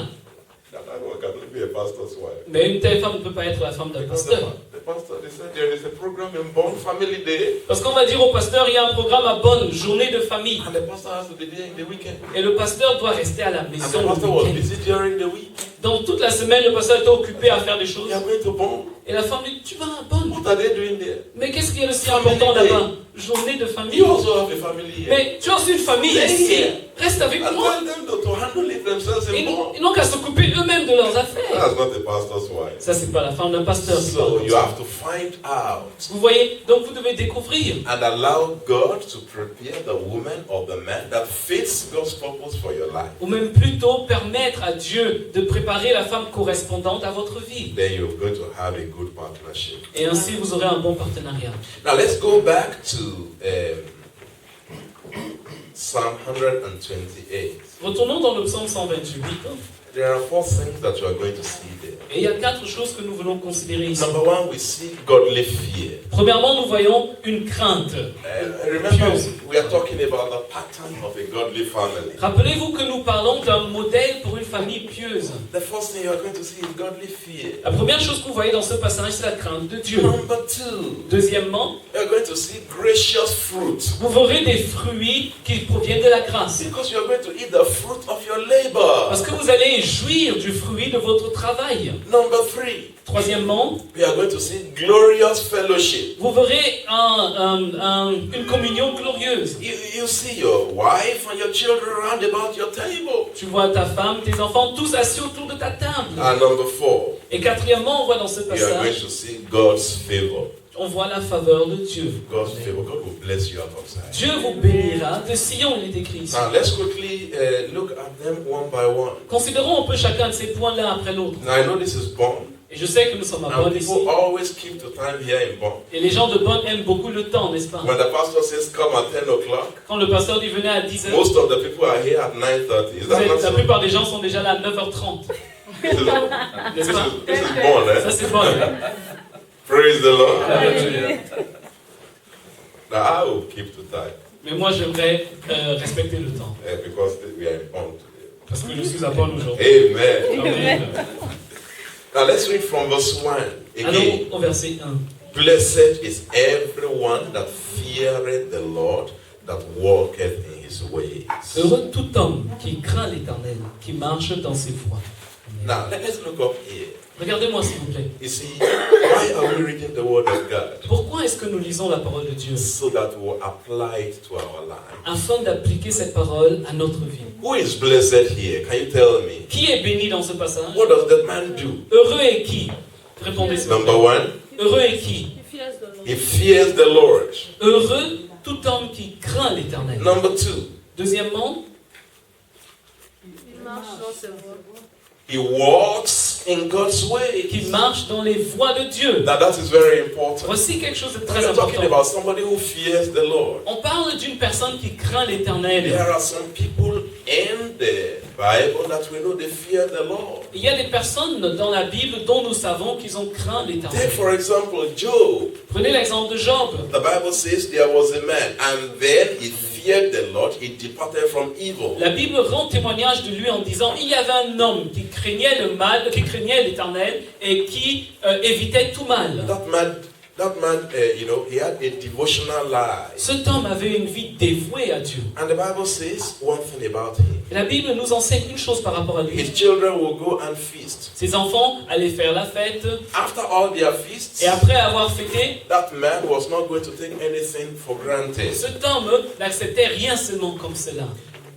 Speaker 2: That one can only be a pastor's wife.
Speaker 3: Mais une telle femme ne peut pas être la femme d'un
Speaker 2: Because
Speaker 3: pasteur.
Speaker 2: the pastor, they said there is a program in Bonn, Family Day.
Speaker 3: Parce qu'on va dire au pasteur, il y a un programme à Bonn, journée de famille.
Speaker 2: And the pastor has to be there in the weekend.
Speaker 3: Et le pasteur doit rester à la
Speaker 2: And the
Speaker 3: maison
Speaker 2: pastor
Speaker 3: le
Speaker 2: was
Speaker 3: week-end.
Speaker 2: busy during the week.
Speaker 3: Donc toute la semaine, le pasteur était occupé à faire des choses.
Speaker 2: They are going to Bonn.
Speaker 3: Et la femme dit, tu vas à Bonn.
Speaker 2: What are they doing there?
Speaker 3: Mais qu'est-ce qui est le si
Speaker 2: Family
Speaker 3: important
Speaker 2: day.
Speaker 3: là-bas? Journée de famille.
Speaker 2: You also have a family here.
Speaker 3: Mais tu as aussi une famille
Speaker 2: Stay
Speaker 3: ici.
Speaker 2: here.
Speaker 3: Reste avec
Speaker 2: And
Speaker 3: moi.
Speaker 2: tell them to handle it themselves in Bonn.
Speaker 3: Ils n'ont qu'à s'occuper eux-mêmes de leurs affaires.
Speaker 2: That's not the pastor's wife.
Speaker 3: Ça, c'est pas la femme d'un pasteur. qui parle
Speaker 2: So
Speaker 3: comme
Speaker 2: you
Speaker 3: ça.
Speaker 2: have to find out
Speaker 3: Vous voyez, donc vous devez découvrir.
Speaker 2: and allow God to prepare the woman or the man that fits God's purpose for your life.
Speaker 3: Ou même plutôt permettre à Dieu de préparer la femme correspondante à votre vie.
Speaker 2: Then you're going to have a good partnership.
Speaker 3: Et ainsi, vous aurez un bon partenariat.
Speaker 2: Now let's go back to Psalm 128.
Speaker 3: Retournons dans le psaume 128.
Speaker 2: There are 4 things that you are going to see there.
Speaker 3: Et il y a 4 choses que nous voulons considérer ici.
Speaker 2: Number 1, we see godly fear.
Speaker 3: Premièrement, nous voyons une crainte.
Speaker 2: Remember, we are talking about the pattern of a godly family.
Speaker 3: Rappelez-vous que nous parlons d'un modèle pour une famille pieuse.
Speaker 2: The first thing you are going to see is godly fear.
Speaker 3: La première chose que vous voyez dans ce passage, c'est la crainte de Dieu.
Speaker 2: Number 2,
Speaker 3: Deuxièmement,
Speaker 2: you are going to see gracious fruit.
Speaker 3: vous verrez des fruits qui proviennent de la grâce.
Speaker 2: Because you are going to eat the fruit of your labor.
Speaker 3: Parce que vous allez jouir du fruit de votre travail.
Speaker 2: Number 3,
Speaker 3: Troisièmement,
Speaker 2: we are going to see glorious fellowship.
Speaker 3: vous verrez une communion glorieuse.
Speaker 2: You see your wife and your children around about your table.
Speaker 3: Tu vois ta femme, tes enfants, tous assis autour de ta table.
Speaker 2: And number 4,
Speaker 3: Et quatrièmement, on voit dans ce
Speaker 2: you are going
Speaker 3: passage,
Speaker 2: to see God's favor.
Speaker 3: on voit la faveur de Dieu.
Speaker 2: God's favor. God will bless you out of sight.
Speaker 3: Dieu vous bénira de Sion, il est écrit ici.
Speaker 2: Now let's quickly look at them one by one.
Speaker 3: Considérons un peu chacun de ces points l'un après l'autre.
Speaker 2: Now I know this is Bonn.
Speaker 3: Et je sais que nous sommes à
Speaker 2: And
Speaker 3: Bonn ici.
Speaker 2: people always keep to time here in Bonn.
Speaker 3: Et les gens de Bonn aiment beaucoup le temps, n'est-ce pas?
Speaker 2: When the pastor says come at 10 o'clock,
Speaker 3: Quand le pasteur dit venez à 10h,
Speaker 2: most of the people are here at 9:30. Is that not
Speaker 3: la
Speaker 2: so?
Speaker 3: plupart des gens sont déjà là à 9h30.
Speaker 2: This is
Speaker 3: N'est-ce pas?
Speaker 2: Bonn,
Speaker 3: Ça
Speaker 2: eh?
Speaker 3: c'est Bonn.
Speaker 2: Praise the Lord.
Speaker 3: Alléluia.
Speaker 2: Now I will keep to time
Speaker 3: Mais moi j'aimerais respecter le temps.
Speaker 2: because we are in Bonn today.
Speaker 3: Parce que je suis à Bonn aujourd'hui.
Speaker 2: Amen.
Speaker 3: Amen.
Speaker 2: Now let's read from verse 1
Speaker 3: Allons
Speaker 2: again.
Speaker 3: au verset 1.
Speaker 2: Blessed is everyone that feareth the Lord, that walketh in his ways.
Speaker 3: Heureux tout homme qui craint l'Éternel, qui marche dans ses voies.
Speaker 2: Now let's look up here.
Speaker 3: Regardez-moi s'il vous plaît.
Speaker 2: You see, why are we reading the word of God?
Speaker 3: Pourquoi est-ce que nous lisons la parole de Dieu?
Speaker 2: So that we will apply it to our life.
Speaker 3: Afin d'appliquer cette parole à notre vie.
Speaker 2: Who is blessed here? Can you tell me?
Speaker 3: Qui est béni dans ce passage?
Speaker 2: What does that man do?
Speaker 3: Heureux est qui? Répondez s'il vous
Speaker 2: Number
Speaker 3: plaît.
Speaker 2: 1,
Speaker 3: Heureux est qui?
Speaker 2: he fears the Lord.
Speaker 3: Heureux tout homme qui craint l'Éternel.
Speaker 2: Number 2,
Speaker 3: Deuxièmement,
Speaker 4: Il marche dans ses voies.
Speaker 2: he walks in God's way.
Speaker 3: qui marche dans les voies de Dieu.
Speaker 2: Now that is very important.
Speaker 3: Voici quelque chose de
Speaker 2: We
Speaker 3: très
Speaker 2: are talking
Speaker 3: important.
Speaker 2: about somebody who fears the Lord.
Speaker 3: On parle d'une personne qui craint l'Éternel.
Speaker 2: There are some people in the Bible that we know they fear the Lord.
Speaker 3: Il y a des personnes dans la Bible dont nous savons qu'ils ont craint
Speaker 2: Take
Speaker 3: l'Éternel.
Speaker 2: for example Job.
Speaker 3: Prenez l'exemple de Job.
Speaker 2: The Bible says there was a man and then he feared the Lord, he departed from evil.
Speaker 3: La Bible rend témoignage de lui en disant il y avait un homme qui craignait le mal, qui craignait l'Éternel et qui évitait tout mal.
Speaker 2: That man, he had a devotional life.
Speaker 3: Cet homme avait une vie dévouée à Dieu.
Speaker 2: And the Bible says one thing about him.
Speaker 3: Et la Bible nous enseigne une chose par rapport à lui.
Speaker 2: His children will go and feast.
Speaker 3: Ses enfants allaient faire la fête
Speaker 2: After all their feasts,
Speaker 3: et après avoir fêté,
Speaker 2: that man was not going to take anything for granted.
Speaker 3: cet homme n'acceptait rien seulement comme cela.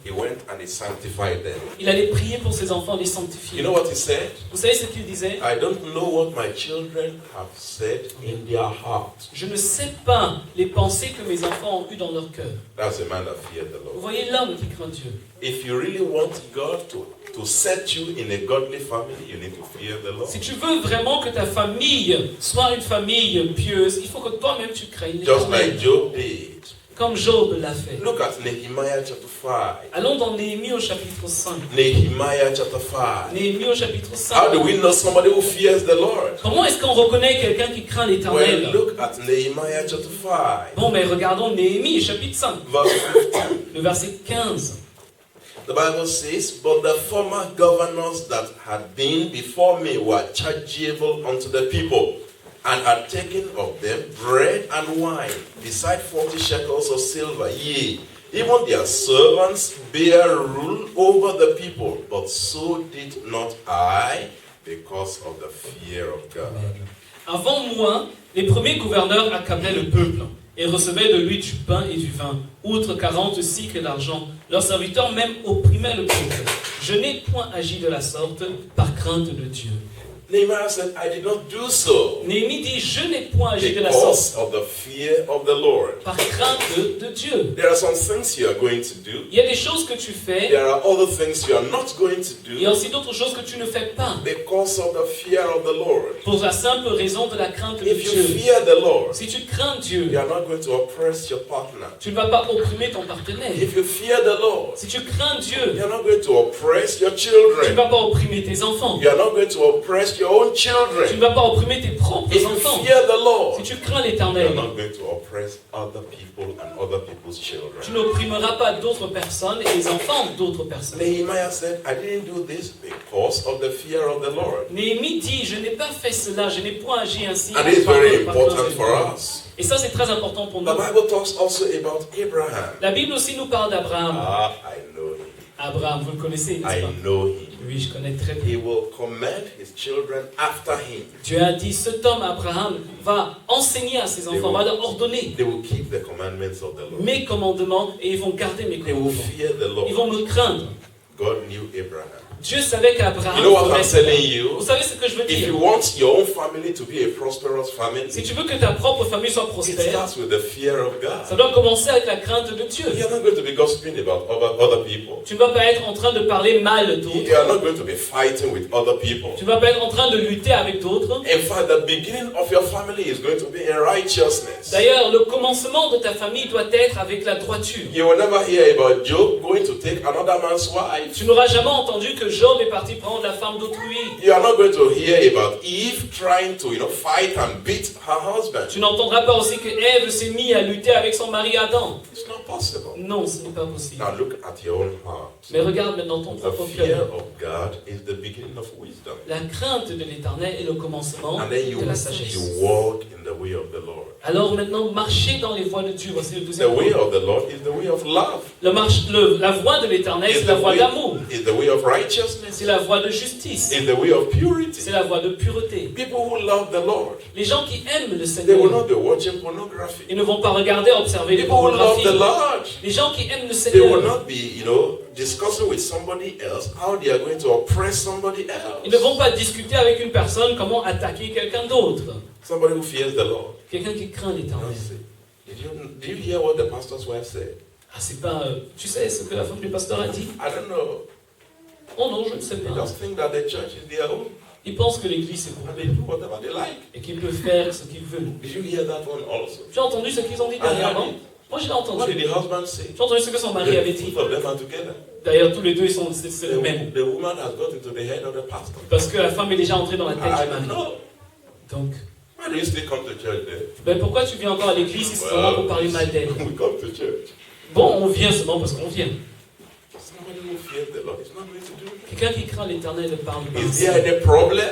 Speaker 2: He went and he sanctified them.
Speaker 3: Il allait prier pour ses enfants, les sanctifier.
Speaker 2: You know what he said?
Speaker 3: Vous savez ce qu'il disait?
Speaker 2: I don't know what my children have said in their heart.
Speaker 3: Je ne sais pas les pensées que mes enfants ont eues dans leur cœur.
Speaker 2: That's a man that feared the
Speaker 3: Vous
Speaker 2: Lord.
Speaker 3: voyez l'homme qui craint Dieu.
Speaker 2: If you really want God to set you in a godly family, you need to fear the Lord.
Speaker 3: Si tu veux vraiment que ta famille soit une famille pieuse, il faut que toi-même tu craignes
Speaker 2: Just
Speaker 3: l'Éternel.
Speaker 2: like Job did.
Speaker 3: Comme Job l'a fait.
Speaker 2: Look at Nehemiah chapter 5.
Speaker 3: Allons dans Néhémie au chapitre 5.
Speaker 2: Nehemiah chapter 5.
Speaker 3: Néhémie au chapitre 5.
Speaker 2: How do we know somebody who fears the Lord?
Speaker 3: Comment est-ce qu'on reconnaît quelqu'un qui craint
Speaker 2: Well,
Speaker 3: l'Éternel?
Speaker 2: look at Nehemiah chapter 5,
Speaker 3: Bon, mais regardons Néhémie chapitre 5,
Speaker 2: verse 15.
Speaker 3: le verset 15.
Speaker 2: The Bible says, but the former governors that had been before me were chargeable unto the people. and had taken of them bread and wine, beside 40 shekels of silver. Yea, even their servants bear rule over the people, but so did not I, because of the fear of God.
Speaker 3: Avant moi, les premiers gouverneurs accablaient le peuple et recevaient de lui du pain et du vin, outre 40 cycles d'argent. Leurs serviteurs même opprimaient le peuple. Je n'ai point agi de la sorte par crainte de Dieu.
Speaker 2: Nehemiah said, I did not do so
Speaker 3: Néhémie dit, je n'ai point agi de la sorte
Speaker 2: because of the fear of the Lord.
Speaker 3: par crainte de Dieu.
Speaker 2: There are some things you are going to do.
Speaker 3: Il y a des choses que tu fais,
Speaker 2: There are other things you are not going to
Speaker 3: il y a
Speaker 2: do
Speaker 3: aussi d'autres choses que tu ne fais pas,
Speaker 2: because of the fear of the Lord.
Speaker 3: pour la simple raison de la crainte de
Speaker 2: If you
Speaker 3: Dieu.
Speaker 2: fear the Lord,
Speaker 3: Si tu crains Dieu,
Speaker 2: you are not going to oppress your partner.
Speaker 3: tu ne vas pas opprimer ton partenaire.
Speaker 2: If you fear the Lord,
Speaker 3: Si tu crains Dieu,
Speaker 2: you are not going to oppress your
Speaker 3: tu ne
Speaker 2: children.
Speaker 3: vas pas opprimer tes enfants.
Speaker 2: You are not going to oppress your own
Speaker 3: Tu
Speaker 2: children.
Speaker 3: ne vas pas opprimer tes propres
Speaker 2: If you
Speaker 3: enfants.
Speaker 2: fear the
Speaker 3: Si
Speaker 2: Lord,
Speaker 3: tu crains
Speaker 2: you are
Speaker 3: l'Éternel,
Speaker 2: not going to oppress other people and other people's
Speaker 3: tu
Speaker 2: children.
Speaker 3: n'opprimeras pas d'autres personnes et les enfants d'autres personnes.
Speaker 2: Nehemiah said, I didn't do this because of the fear of the Lord.
Speaker 3: Néhémie dit, je n'ai pas fait cela, je n'ai point agi ainsi.
Speaker 2: And it's
Speaker 3: par
Speaker 2: very
Speaker 3: crainte
Speaker 2: important
Speaker 3: de
Speaker 2: for
Speaker 3: Dieu.
Speaker 2: us.
Speaker 3: Et ça, c'est très important pour
Speaker 2: The
Speaker 3: nous.
Speaker 2: Bible talks also about Abraham.
Speaker 3: La Bible aussi nous parle d'Abraham.
Speaker 2: Ah, I know him.
Speaker 3: Abraham, vous le connaissez, n'est-ce
Speaker 2: I
Speaker 3: pas?
Speaker 2: know him.
Speaker 3: Oui, je connais très
Speaker 2: He
Speaker 3: bien.
Speaker 2: will command his children after him.
Speaker 3: Dieu a dit, cet homme, Abraham, va enseigner à ses enfants, va leur ordonner
Speaker 2: They will keep the commandments of the Lord.
Speaker 3: mes commandements et ils vont garder mes
Speaker 2: They will
Speaker 3: commandements.
Speaker 2: fear the
Speaker 3: Ils
Speaker 2: Lord.
Speaker 3: vont me craindre.
Speaker 2: God knew Abraham.
Speaker 3: Dieu savait qu'Abraham...
Speaker 2: You know what I'm
Speaker 3: ferait cela.
Speaker 2: telling you?
Speaker 3: Vous savez ce que je veux
Speaker 2: If
Speaker 3: dire?
Speaker 2: you want your own family to be a prosperous family,
Speaker 3: Si tu veux que ta propre famille soit
Speaker 2: it
Speaker 3: prospère,
Speaker 2: starts with the fear of
Speaker 3: ça
Speaker 2: God.
Speaker 3: doit commencer avec la crainte de Dieu.
Speaker 2: You're not going to be gossiping about other people.
Speaker 3: Tu ne vas pas être en train de parler mal d'autres.
Speaker 2: You are not going to be fighting with other people.
Speaker 3: Tu ne vas pas être en train de lutter avec d'autres.
Speaker 2: In fact, the beginning of your family is going to be in righteousness.
Speaker 3: D'ailleurs, le commencement de ta famille doit être avec la droiture.
Speaker 2: You will never hear about Job going to take another man's wife.
Speaker 3: Tu n'auras jamais entendu que Job est parti prendre la femme d'autrui.
Speaker 2: You are not going to hear about Eve trying to, fight and beat her husband.
Speaker 3: Tu n'entendras pas aussi que Ève s'est mise à lutter avec son mari Adam.
Speaker 2: It's not possible.
Speaker 3: Non, ce n'est pas possible.
Speaker 2: Now look at your own heart.
Speaker 3: Mais regarde maintenant ton
Speaker 2: The
Speaker 3: propre
Speaker 2: fear
Speaker 3: cœur.
Speaker 2: of God is the beginning of wisdom.
Speaker 3: La crainte de l'Éternel est le commencement
Speaker 2: And then
Speaker 3: de la sagesse.
Speaker 2: you walk in the way of the Lord.
Speaker 3: Alors maintenant, marcher dans les voies de Dieu. Voici le
Speaker 2: The
Speaker 3: deuxième
Speaker 2: way
Speaker 3: point.
Speaker 2: of the Lord is the way of love.
Speaker 3: La voie de l'Éternel, c'est la voie d'amour.
Speaker 2: Is the way of righteousness.
Speaker 3: C'est la voie de justice.
Speaker 2: Is the way of purity.
Speaker 3: C'est la voie de pureté.
Speaker 2: People who love the Lord,
Speaker 3: Les gens qui aiment le
Speaker 2: they will
Speaker 3: Seigneur,
Speaker 2: not be watching pornography.
Speaker 3: ils ne vont pas regarder, observer les
Speaker 2: People who love
Speaker 3: pornographies.
Speaker 2: the Lord,
Speaker 3: Les gens qui aiment le
Speaker 2: they will
Speaker 3: Seigneur,
Speaker 2: not be, discussing with somebody else how they are going to oppress somebody
Speaker 3: ils ne vont
Speaker 2: else.
Speaker 3: pas discuter avec une personne comment attaquer quelqu'un d'autre.
Speaker 2: Somebody who fears the Lord.
Speaker 3: Quelqu'un qui craint l'Éternel.
Speaker 2: Did you hear what the pastor's wife said?
Speaker 3: Ah, c'est pas... tu sais ce que la femme du pasteur a dit?
Speaker 2: I don't know.
Speaker 3: Oh non, je ne sais
Speaker 2: They
Speaker 3: pas.
Speaker 2: just think that the church is their own
Speaker 3: Ils pensent que l'église c'est pour
Speaker 2: and
Speaker 3: eux
Speaker 2: they do whatever they like.
Speaker 3: et qu'ils peuvent faire ce qu'ils veulent.
Speaker 2: Did you hear that one also?
Speaker 3: Tu as entendu ce qu'ils ont dit dernièrement? Moi je l'ai
Speaker 2: What
Speaker 3: entendu.
Speaker 2: did the husband say?
Speaker 3: J'ai entendu ce que son mari avait dit.
Speaker 2: Both of them are together.
Speaker 3: D'ailleurs, tous les deux, c'est le même.
Speaker 2: The woman has got into the head of the pastor.
Speaker 3: Parce que la femme est déjà entrée dans la
Speaker 2: I
Speaker 3: tête
Speaker 2: don't
Speaker 3: du mari.
Speaker 2: know.
Speaker 3: Donc,
Speaker 2: Why do you still come to church then?
Speaker 3: ben pourquoi tu viens encore à l'église si c'est seulement pour parler mal d'elle?
Speaker 2: We come to church.
Speaker 3: Bon, on vient seulement parce qu'on vient.
Speaker 2: Somebody who fears the Lord is not going to do it.
Speaker 3: Quelqu'un qui craint l'Éternel ne parle pas
Speaker 2: Is
Speaker 3: ainsi.
Speaker 2: there any problem?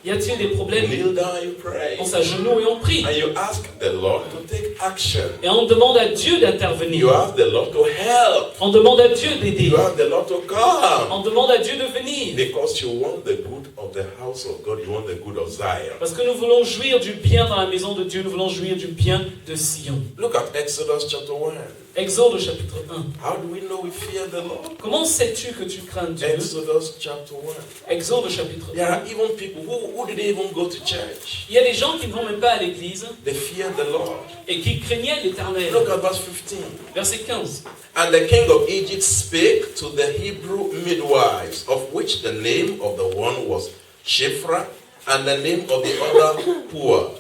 Speaker 3: Y a-t-il des problèmes?
Speaker 2: Kneel down and you pray.
Speaker 3: On s'agenouille et on prie.
Speaker 2: And you ask the Lord to take action.
Speaker 3: Et on demande à Dieu
Speaker 2: You
Speaker 3: d'intervenir.
Speaker 2: ask the Lord to help.
Speaker 3: On demande à Dieu d'aider.
Speaker 2: You ask the Lord to come.
Speaker 3: On demande à Dieu de venir.
Speaker 2: Because you want the good of the house of God. You want the good of Zion.
Speaker 3: Parce que nous voulons jouir du bien dans la maison de Dieu. Nous voulons jouir du bien de Sion.
Speaker 2: Look at Exodus chapter 1.
Speaker 3: Exode au chapitre 1.
Speaker 2: How do we know we fear the Lord?
Speaker 3: Comment sais-tu que tu crains Dieu?
Speaker 2: Exodus chapter 1.
Speaker 3: Exode au chapitre 1.
Speaker 2: There are even people who didn't even go to church.
Speaker 3: Il y a des gens qui ne vont même pas à l'église
Speaker 2: They fear the Lord.
Speaker 3: et qui craignaient l'Éternel.
Speaker 2: Look at verse 15.
Speaker 3: Verset 15.
Speaker 2: And the king of Egypt spake to the Hebrew midwives, of which the name of the one was Shiphrah, and the name of the other Puah.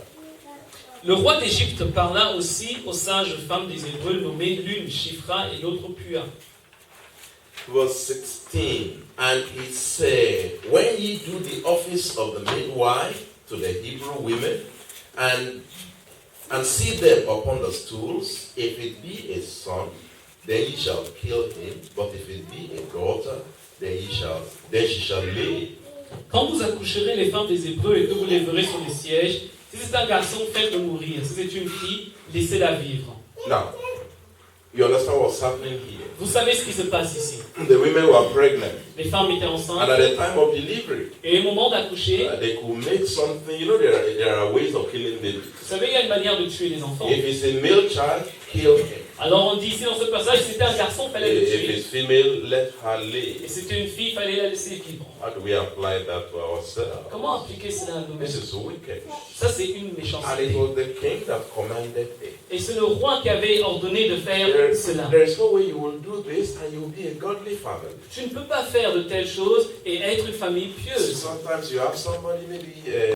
Speaker 3: Le roi d'Égypte parla aussi aux sages femmes des Hébreux nommées l'une Shifra et l'autre Pua.
Speaker 2: Verse 16. And he said, when ye do the office of the midwife to the Hebrew women, and see them upon the stools, if it be a son, then ye shall kill him, but if it be a daughter, then she shall live.
Speaker 3: Quand vous accoucherez les femmes des Hébreux et que vous les verrez sur les sièges, Si c'est un garçon, faites-le mourir. Si c'est une fille, laissez-la vivre.
Speaker 2: Now, you understand what's happening here?
Speaker 3: Vous savez ce qui se passe ici.
Speaker 2: The women were pregnant,
Speaker 3: Les femmes étaient
Speaker 2: and
Speaker 3: enceintes.
Speaker 2: at the time of delivery,
Speaker 3: Et au moment d'accoucher,
Speaker 2: they could make something. You know, there are ways of killing babies.
Speaker 3: vous savez, il y a une manière de tuer les enfants.
Speaker 2: If it's a male child, kill him.
Speaker 3: Alors on dit ici dans ce passage, si c'était un garçon, il fallait le
Speaker 2: If
Speaker 3: tuer.
Speaker 2: it's female, let her live.
Speaker 3: Et c'était une fille, il fallait la laisser vivre.
Speaker 2: How do we apply that to ourselves?
Speaker 3: Comment appliquer cela à nous-mêmes?
Speaker 2: This is wicked.
Speaker 3: Ça, c'est une
Speaker 2: And it
Speaker 3: méchanceté.
Speaker 2: was the king that commanded it.
Speaker 3: Et c'est le roi qui avait ordonné de faire cela.
Speaker 2: There's no way you will do this and you will be a godly family.
Speaker 3: Tu ne peux pas faire de telles choses et être une famille pieuse.
Speaker 2: Sometimes you have somebody maybe